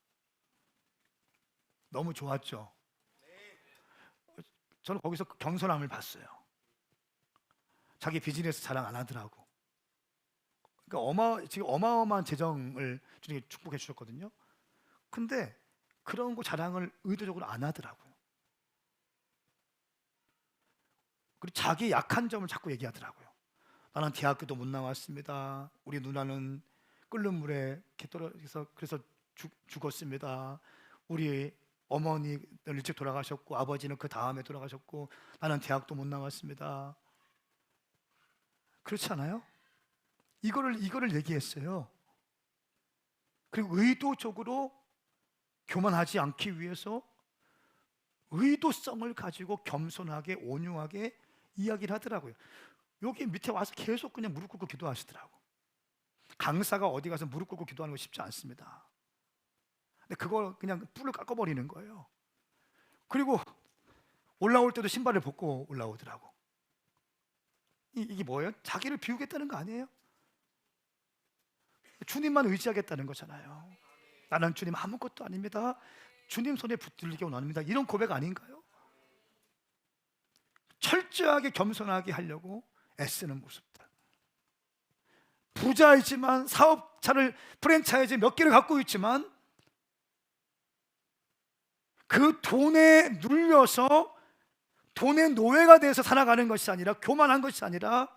[SPEAKER 1] 너무 좋았죠? 저는 거기서 겸손함을 봤어요. 자기 비즈니스 자랑 안 하더라고. 그러니까 지금 어마어마한 재정을 주님이 축복해 주셨거든요. 근데 그런 거 자랑을 의도적으로 안 하더라고요. 그리고 자기 약한 점을 자꾸 얘기하더라고요. 나는 대학교도 못 나왔습니다. 우리 누나는 끓는 물에 떨어져서 그래서 죽었습니다. 우리 어머니는 일찍 돌아가셨고 아버지는 그 다음에 돌아가셨고 나는 대학도 못 나왔습니다. 그렇지 않아요? 이거를 얘기했어요. 그리고 의도적으로 교만하지 않기 위해서 의도성을 가지고 겸손하게 온유하게 이야기를 하더라고요. 여기 밑에 와서 계속 그냥 무릎 꿇고 기도하시더라고. 강사가 어디 가서 무릎 꿇고 기도하는 거 쉽지 않습니다. 근데 그걸 그냥 뿔을 깎아버리는 거예요. 그리고 올라올 때도 신발을 벗고 올라오더라고. 이게 뭐예요? 자기를 비우겠다는 거 아니에요? 주님만 의지하겠다는 거잖아요. 나는 주님 아무것도 아닙니다. 주님 손에 붙들리기 원합니다. 이런 고백 아닌가요? 철저하게 겸손하게 하려고 애쓰는 모습들. 부자이지만 사업차를 프랜차이즈 몇 개를 갖고 있지만 그 돈에 눌려서 돈의 노예가 돼서 살아가는 것이 아니라 교만한 것이 아니라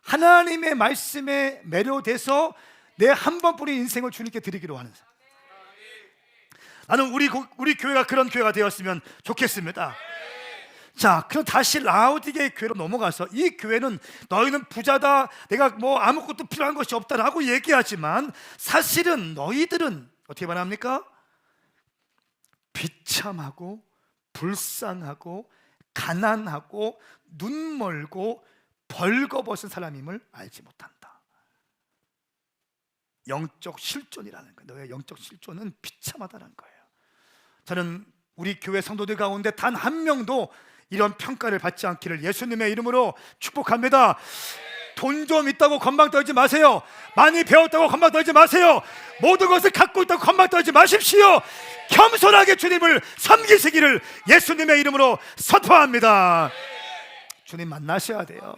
[SPEAKER 1] 하나님의 말씀에 매료돼서 내 한 번뿐인 인생을 주님께 드리기로 하는 사람. 나는 우리 교회가 그런 교회가 되었으면 좋겠습니다. 자, 그럼 다시 라오디게의 교회로 넘어가서 이 교회는 너희는 부자다, 내가 뭐 아무것도 필요한 것이 없다라고 얘기하지만 사실은 너희들은 어떻게 말합니까? 비참하고 불쌍하고 가난하고 눈멀고 벌거벗은 사람임을 알지 못한다. 영적 실존이라는 거예요. 너의 영적 실존은 비참하다는 거예요. 저는 우리 교회 성도들 가운데 단 한 명도 이런 평가를 받지 않기를 예수님의 이름으로 축복합니다. 돈 좀 있다고 건방 떨지 마세요. 많이 배웠다고 건방 떨지 마세요. 모든 것을 갖고 있다고 건방 떨지 마십시오. 겸손하게 주님을 섬기시기를 예수님의 이름으로 선포합니다. 주님 만나셔야 돼요.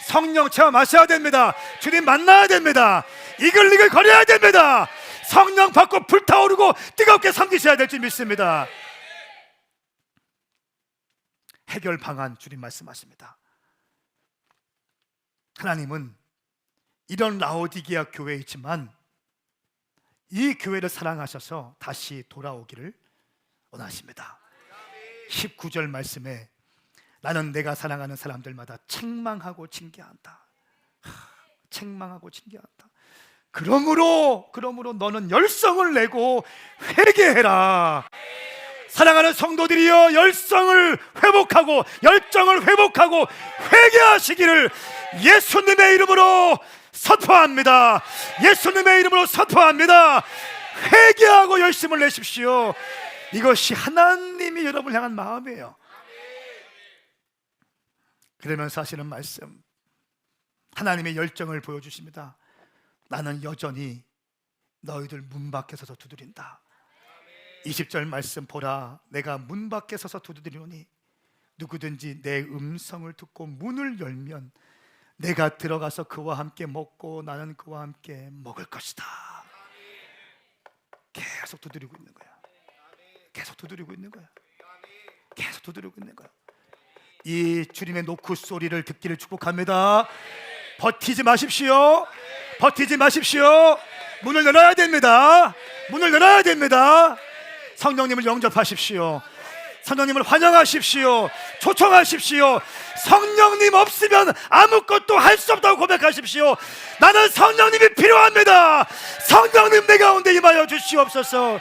[SPEAKER 1] 성령 체험하셔야 됩니다. 주님 만나야 됩니다. 이글이글 거려야 됩니다. 성령 받고 불타오르고 뜨겁게 섬기셔야 될 줄 믿습니다. 해결 방안 주님 말씀하십니다. 하나님은 이런 라오디게아 교회이지만 이 교회를 사랑하셔서 다시 돌아오기를 원하십니다. 19절 말씀에 나는 내가 사랑하는 사람들마다 책망하고 징계한다. 책망하고 징계한다. 그러므로 너는 열성을 내고 회개해라. 사랑하는 성도들이여, 열성을 회복하고 열정을 회복하고 회개하시기를 예수님의 이름으로 선포합니다. 예수님의 이름으로 선포합니다. 회개하고 열심을 내십시오. 이것이 하나님이 여러분을 향한 마음이에요. 그러면서 하시는 말씀, 하나님의 열정을 보여주십니다. 나는 여전히 너희들 문 밖에 서서 두드린다. 20절 말씀 보라, 내가 문 밖에 서서 두드리노니 누구든지 내 음성을 듣고 문을 열면 내가 들어가서 그와 함께 먹고 나는 그와 함께 먹을 것이다. 계속 두드리고 있는 거야. 계속 두드리고 있는 거야. 계속 두드리고 있는 거야. 이 주님의 노크 소리를 듣기를 축복합니다. 버티지 마십시오. 버티지 마십시오. 문을 열어야 됩니다. 문을 열어야 됩니다. 성령님을 영접하십시오. 성령님을 환영하십시오. 초청하십시오. 성령님 없으면 아무것도 할 수 없다고 고백하십시오. 나는 성령님이 필요합니다. 성령님 내 가운데 임하여 주시옵소서.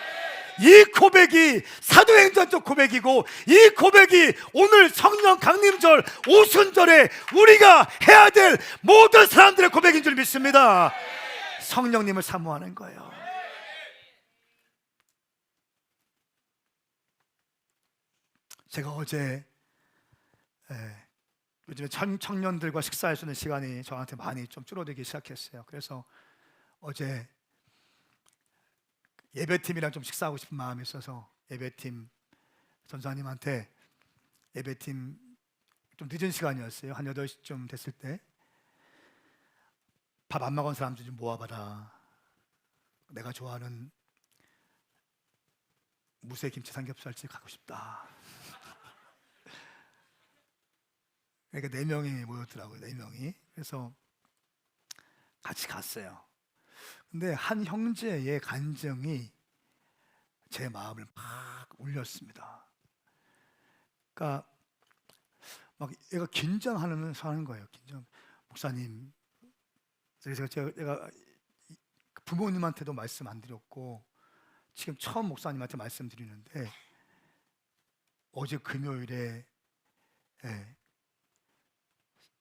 [SPEAKER 1] 이 고백이 사도행전적 고백이고, 이 고백이 오늘 성령 강림절 오순절에 우리가 해야 될 모든 사람들의 고백인 줄 믿습니다. 성령님을 사모하는 거예요. 제가 어제 요즘에 청년들과 식사할 수 있는 시간이 저한테 많이 좀 줄어들기 시작했어요. 그래서 어제 예배팀이랑 좀 식사하고 싶은 마음이 있어서 예배팀 전사님한테, 예배팀 좀 늦은 시간이었어요. 한 8시쯤 됐을 때 밥 안 먹은 사람들 좀 모아봐라. 내가 좋아하는 무쇠김치 삼겹살집 가고 싶다. 그러니까 4명이 모였더라고요. 4명이. 그래서 같이 갔어요. 근데 한 형제의 간증이 제 마음을 막 울렸습니다. 그러니까 막 얘가 긴장하면서 하는 거예요. 긴장. 목사님, 제가 부모님한테도 말씀 안 드렸고 지금 처음 목사님한테 말씀드리는데, 어제 금요일에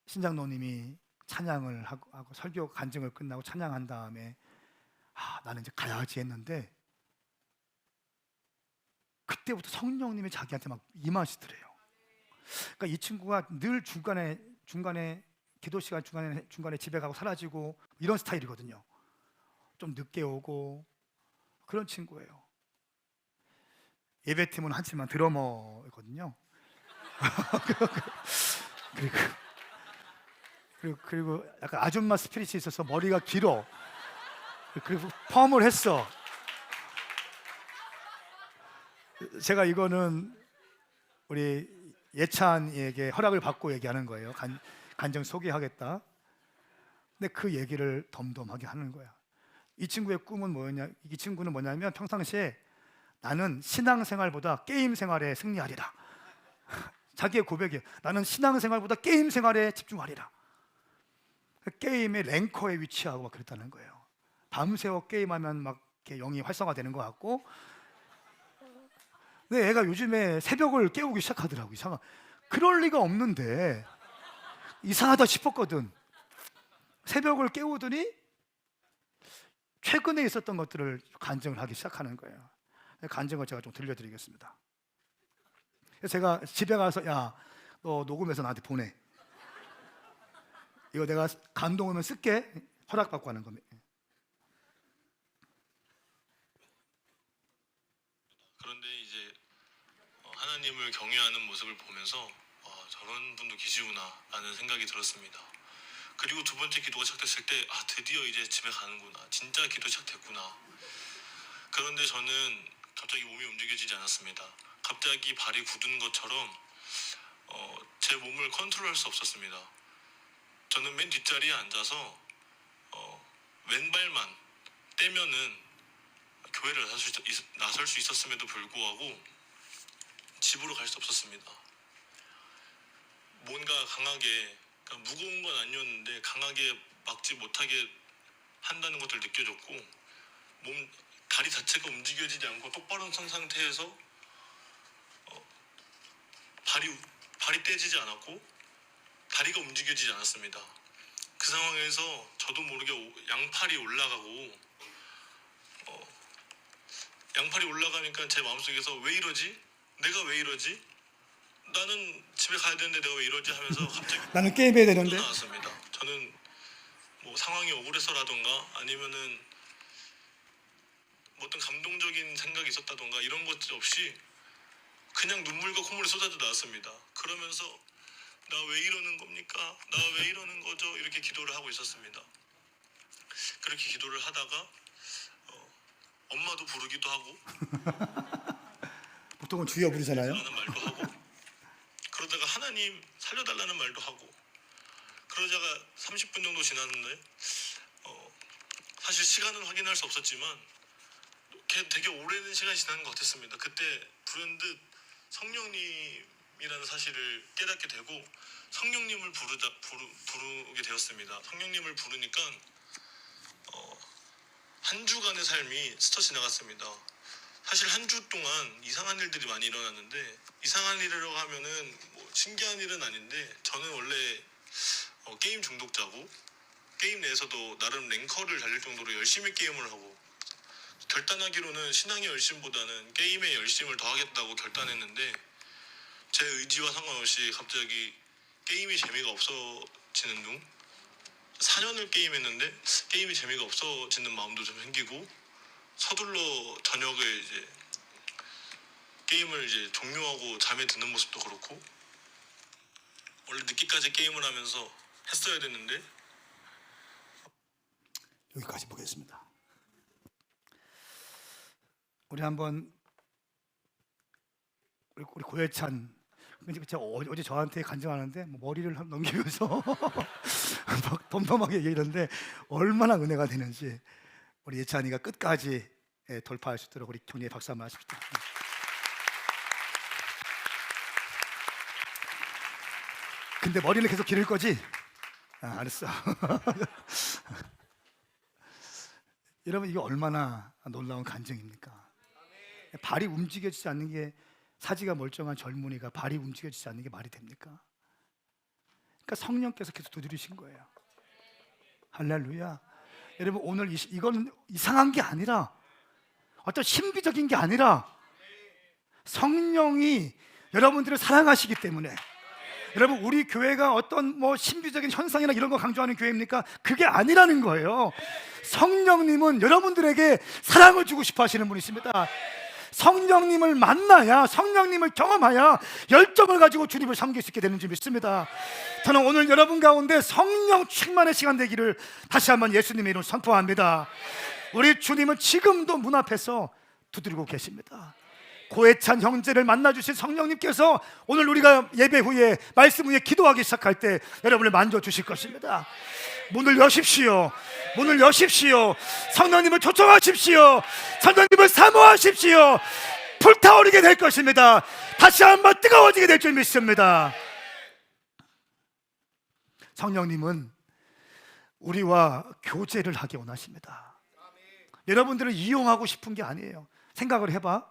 [SPEAKER 1] 신장로님이 찬양을 하고 설교 간증을 끝나고 찬양한 다음에 나는 이제 가야지 했는데, 그때부터 성령님이 자기한테 막 임하시더래요. 그러니까 이 친구가 늘 중간에 기도 시간 중간에 집에 가고 사라지고 이런 스타일이거든요. 좀 늦게 오고 그런 친구예요. 예배팀은 하지만 드러머거든요. 그리고 약간 아줌마 스피릿이 있어서 머리가 길어. 그리고 펌을 했어. 제가 이거는 우리 예찬이에게 허락을 받고 얘기하는 거예요. 간증 소개하겠다. 근데 그 얘기를 덤덤하게 하는 거야. 이 친구의 꿈은 뭐였냐? 이 친구는 뭐냐면 평상시에 나는 신앙생활보다 게임 생활에 승리하리라. 자기의 고백이에요. 나는 신앙생활보다 게임 생활에 집중하리라. 게임의 랭커에 위치하고 막 그랬다는 거예요. 밤새워 게임하면 막 이렇게 영이 활성화되는 것 같고, 근데 애가 요즘에 새벽을 깨우기 시작하더라고. 그럴 리가 없는데 이상하다 싶었거든. 새벽을 깨우더니 최근에 있었던 것들을 간증을 하기 시작하는 거예요. 간증을 제가 좀 들려드리겠습니다. 그래서 제가 집에 가서 야, 너 녹음해서 나한테 보내. 이거 내가 감동하면 쓸게. 허락받고 하는 겁니다.
[SPEAKER 3] 그런데 이제 하나님을 경외하는 모습을 보면서 저런 분도 계시구나라는 생각이 들었습니다. 그리고 두 번째 기도가 시작됐을 때 드디어 이제 집에 가는구나. 진짜 기도 시작됐구나. 그런데 저는 갑자기 몸이 움직여지지 않았습니다. 갑자기 발이 굳은 것처럼 제 몸을 컨트롤할 수 없었습니다. 저는 맨 뒷자리에 앉아서 왼발만 떼면은 교회를 나설 수 있었음에도 불구하고 집으로 갈 수 없었습니다. 뭔가 강하게, 그러니까 무거운 건 아니었는데 강하게 막지 못하게 한다는 것을 느껴졌고, 다리 자체가 움직여지지 않고 똑바로 선 상태에서 발이 떼지지 않았고 다리가 움직여지지 않았습니다. 그 상황에서 저도 모르게 양팔이 올라가고, 양팔이 올라가니까 제 마음속에서 왜 이러지? 내가 왜 이러지? 나는 집에 가야 되는데 내가 왜 이러지? 하면서 갑자기
[SPEAKER 1] 나는 게임해야 되는데.
[SPEAKER 3] 나왔습니다. 저는 뭐 상황이 억울해서라던가 아니면은 뭐 어떤 감동적인 생각이 있었다던가 이런 것 없이 그냥 눈물과 콧물이 쏟아져 나왔습니다. 그러면서 나 왜 이러는 겁니까? 나 왜 이러는 거죠? 이렇게 기도를 하고 있었습니다. 그렇게 기도를 하다가 엄마도 부르기도 하고
[SPEAKER 1] 보통은 주여 부르잖아요.
[SPEAKER 3] 라는 말도 하고, 그러다가 하나님 살려달라는 말도 하고, 그러다가 30분 정도 지났는데 사실 시간은 확인할 수 없었지만 되게 오랜 시간이 지난 것 같았습니다. 그때 불현듯 성령님이라는 사실을 깨닫게 되고 성령님을 부르게 되었습니다. 성령님을 부르니까 한 주간의 삶이 스쳐 지나갔습니다. 사실 한 주 동안 이상한 일들이 많이 일어났는데, 이상한 일이라고 하면은 뭐 신기한 일은 아닌데, 저는 원래 게임 중독자고 게임 내에서도 나름 랭커를 달릴 정도로 열심히 게임을 하고, 결단하기로는 신앙의 열심보다는 게임의 열심을 더하겠다고 결단했는데, 제 의지와 상관없이 갑자기 게임이 재미가 없어지는 둥, 4년을 게임했는데 게임이 재미가 없어지는 마음도 좀 생기고, 서둘러 저녁에 이제 게임을 이제 종료하고 잠에 드는 모습도 그렇고, 원래 늦게까지 게임을 하면서 했어야 됐는데.
[SPEAKER 1] 여기까지 보겠습니다. 우리 한번 우리 고혜찬, 제가 어제 저한테 간증하는데 머리를 넘기면서 막 덤덤하게 얘기했는데 얼마나 은혜가 되는지, 우리 예찬이가 끝까지 돌파할 수 있도록 우리 격려의 박수 한번 하십시오. 근데 머리를 계속 기를 거지? 알았어. 여러분, 이게 얼마나 놀라운 간증입니까? 발이 움직여지지 않는 게, 사지가 멀쩡한 젊은이가 발이 움직여지지 않는 게 말이 됩니까? 그러니까 성령께서 계속 두드리신 거예요. 할렐루야. 여러분, 오늘 이건 이상한 게 아니라, 어떤 신비적인 게 아니라 성령이 여러분들을 사랑하시기 때문에. 여러분, 우리 교회가 어떤 뭐 신비적인 현상이나 이런 거 강조하는 교회입니까? 그게 아니라는 거예요. 성령님은 여러분들에게 사랑을 주고 싶어 하시는 분이십니다. 성령님을 만나야, 성령님을 경험해야 열정을 가지고 주님을 섬길 수 있게 되는 줄 믿습니다. 저는 오늘 여러분 가운데 성령 충만의 시간 되기를 다시 한번 예수님의 이름으로 선포합니다. 우리 주님은 지금도 문 앞에서 두드리고 계십니다. 고혜찬 형제를 만나주신 성령님께서 오늘 우리가 예배 후에, 말씀 후에 기도하기 시작할 때 여러분을 만져주실 것입니다. 문을 여십시오. 문을 여십시오. 성령님을 초청하십시오. 성령님을 사모하십시오. 불타오르게 될 것입니다. 다시 한번 뜨거워지게 될 줄 믿습니다. 성령님은 우리와 교제를 하기 원하십니다. 여러분들을 이용하고 싶은 게 아니에요. 생각을 해봐.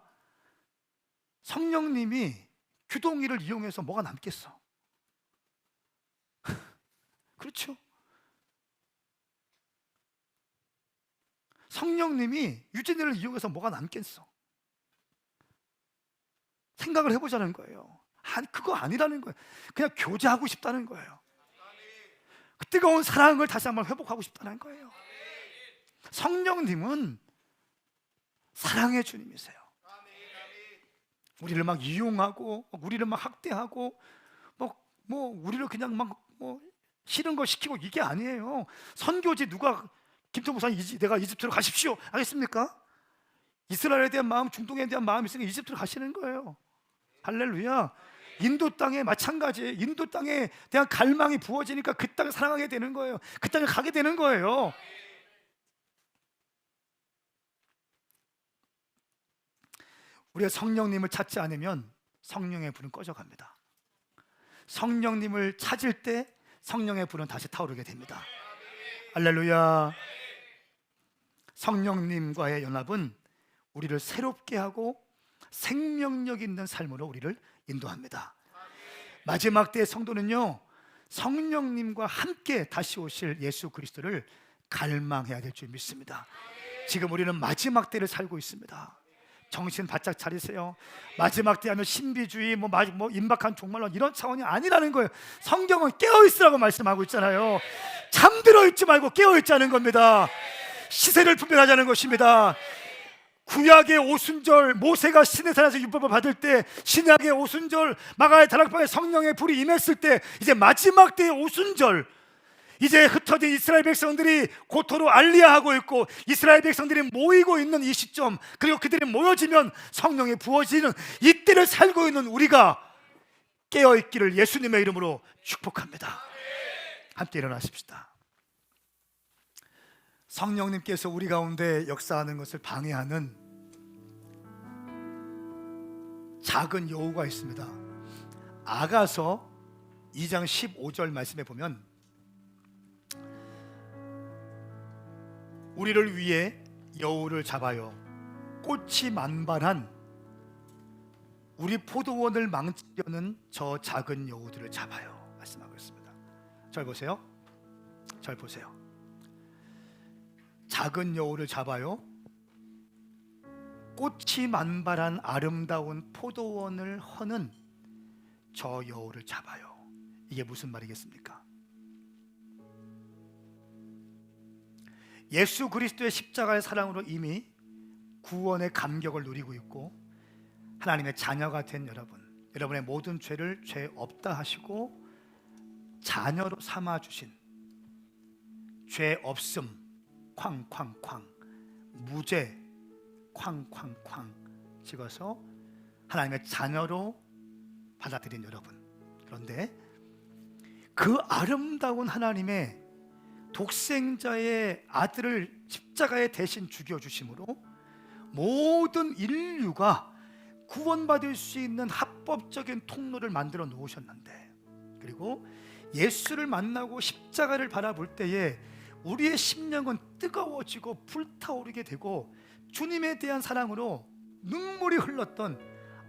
[SPEAKER 1] 성령님이 규동이를 이용해서 뭐가 남겠어? 그렇죠? 성령님이 유진이를 이용해서 뭐가 남겠어? 생각을 해보자는 거예요. 아니, 그거 아니라는 거예요. 그냥 교제하고 싶다는 거예요. 그 뜨거운 사랑을 다시 한번 회복하고 싶다는 거예요. 성령님은 사랑의 주님이세요. 우리를 막 이용하고, 우리를 막 학대하고, 우리를 그냥 막 싫은 거 시키고 이게 아니에요. 선교지 누가 김태 목사님 내가 이집트로 가십시오 하겠습니까? 이스라엘에 대한 마음, 중동에 대한 마음이 있으니까 이집트로 가시는 거예요. 할렐루야. 인도 땅에 마찬가지예요. 인도 땅에 대한 갈망이 부어지니까 그 땅을 사랑하게 되는 거예요. 그 땅에 가게 되는 거예요. 우리가 성령님을 찾지 않으면 성령의 불은 꺼져갑니다. 성령님을 찾을 때 성령의 불은 다시 타오르게 됩니다. 할렐루야. 성령님과의 연합은 우리를 새롭게 하고 생명력 있는 삶으로 우리를 인도합니다. 마지막 때의 성도는요, 성령님과 함께 다시 오실 예수 그리스도를 갈망해야 될 줄 믿습니다. 지금 우리는 마지막 때를 살고 있습니다. 정신 바짝 차리세요. 마지막 때 하면 신비주의, 임박한 종말론 이런 차원이 아니라는 거예요. 성경은 깨어있으라고 말씀하고 있잖아요. 잠들어 있지 말고 깨어있자는 겁니다. 시세를 분별하자는 것입니다. 구약의 오순절, 모세가 시내산에서 율법을 받을 때, 신약의 오순절, 마가의 다락방에 성령의 불이 임했을 때, 이제 마지막 때의 오순절, 이제 흩어진 이스라엘 백성들이 고토로 알리야하고 있고 이스라엘 백성들이 모이고 있는 이 시점, 그리고 그들이 모여지면 성령이 부어지는 이때를 살고 있는 우리가 깨어있기를 예수님의 이름으로 축복합니다. 함께 일어나십시다. 성령님께서 우리 가운데 역사하는 것을 방해하는 작은 여우가 있습니다. 아가서 2장 15절 말씀에 보면 우리를 위해 여우를 잡아요 꽃이 만발한 우리 포도원을 망치려는 저 작은 여우들을 잡아요 말씀하고 있습니다. 절 보세요. 절 보세요. 작은 여우를 잡아요. 꽃이 만발한 아름다운 포도원을 허는 저 여우를 잡아요. 이게 무슨 말이겠습니까? 예수 그리스도의 십자가의 사랑으로 이미 구원의 감격을 누리고 있고 하나님의 자녀가 된 여러분, 여러분의 모든 죄를 죄 없다 하시고 자녀로 삼아주신 죄 없음 쾅쾅쾅 무죄 쾅쾅쾅 찍어서 하나님의 자녀로 받아들인 여러분, 그런데 그 아름다운 하나님의 독생자의 아들을 십자가에 대신 죽여주심으로 모든 인류가 구원받을 수 있는 합법적인 통로를 만들어 놓으셨는데, 그리고 예수를 만나고 십자가를 바라볼 때에 우리의 심령은 뜨거워지고 불타오르게 되고 주님에 대한 사랑으로 눈물이 흘렀던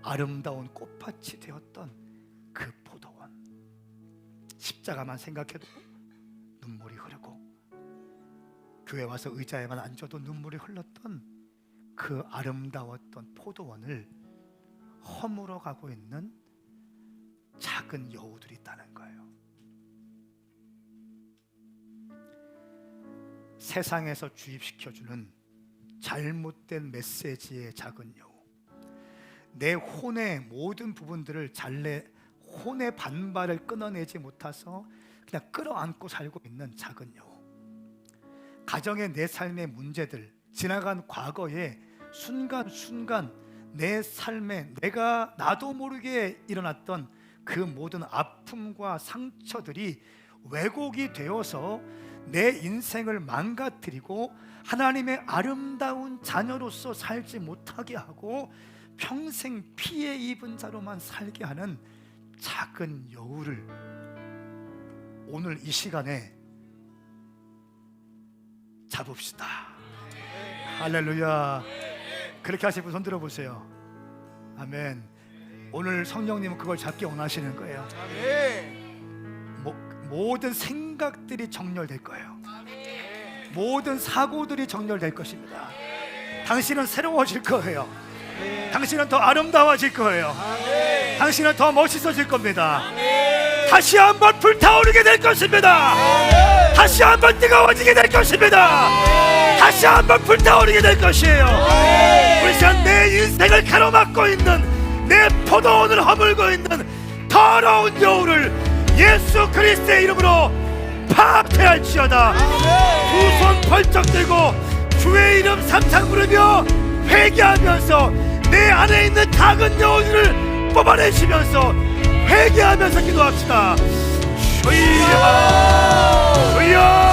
[SPEAKER 1] 아름다운 꽃밭이 되었던 그 포도원, 십자가만 생각해도 눈물이 흐르고 교회 와서 의자에만 앉아도 눈물이 흘렀던 그 아름다웠던 포도원을 허물어 가고 있는 작은 여우들이 있다는 거예요. 세상에서 주입시켜주는 잘못된 메시지의 작은 여우, 내 혼의 모든 부분들을 혼의 반발을 끊어내지 못해서 그냥 끌어안고 살고 있는 작은 여우, 가정의 내 삶의 문제들, 지나간 과거에 순간순간 내 삶에 내가 나도 모르게 일어났던 그 모든 아픔과 상처들이 왜곡이 되어서 내 인생을 망가뜨리고 하나님의 아름다운 자녀로서 살지 못하게 하고 평생 피해 입은 자로만 살게 하는 작은 여우를 오늘 이 시간에 잡읍시다. 할렐루야. 그렇게 하실 분 손 들어보세요. 아멘. 오늘 성령님은 그걸 잡기 원하시는 거예요. 모든 생각들이 정렬될 거예요. 모든 사고들이 정렬될 것입니다. 당신은 새로워질 거예요. 당신은 더 아름다워질 거예요. 당신은 더 멋있어질 겁니다. 다시 한번 불타오르게 될 것입니다. 다시 한번 뜨거워지게 될 것입니다. 다시 한번 불타오르게 될 것이에요. 우리 시간 내 인생을 가로막고 있는, 내 포도원을 허물고 있는 더러운 여우를 예수 그리스도의 이름으로 파괴할지어다. 두 손 벌쩍 들고 주의 이름 삼창 부르며 회개하면서 내 안에 있는 작은 여우들을 뽑아내시면서 회개하면서 기도합시다. 주여 주여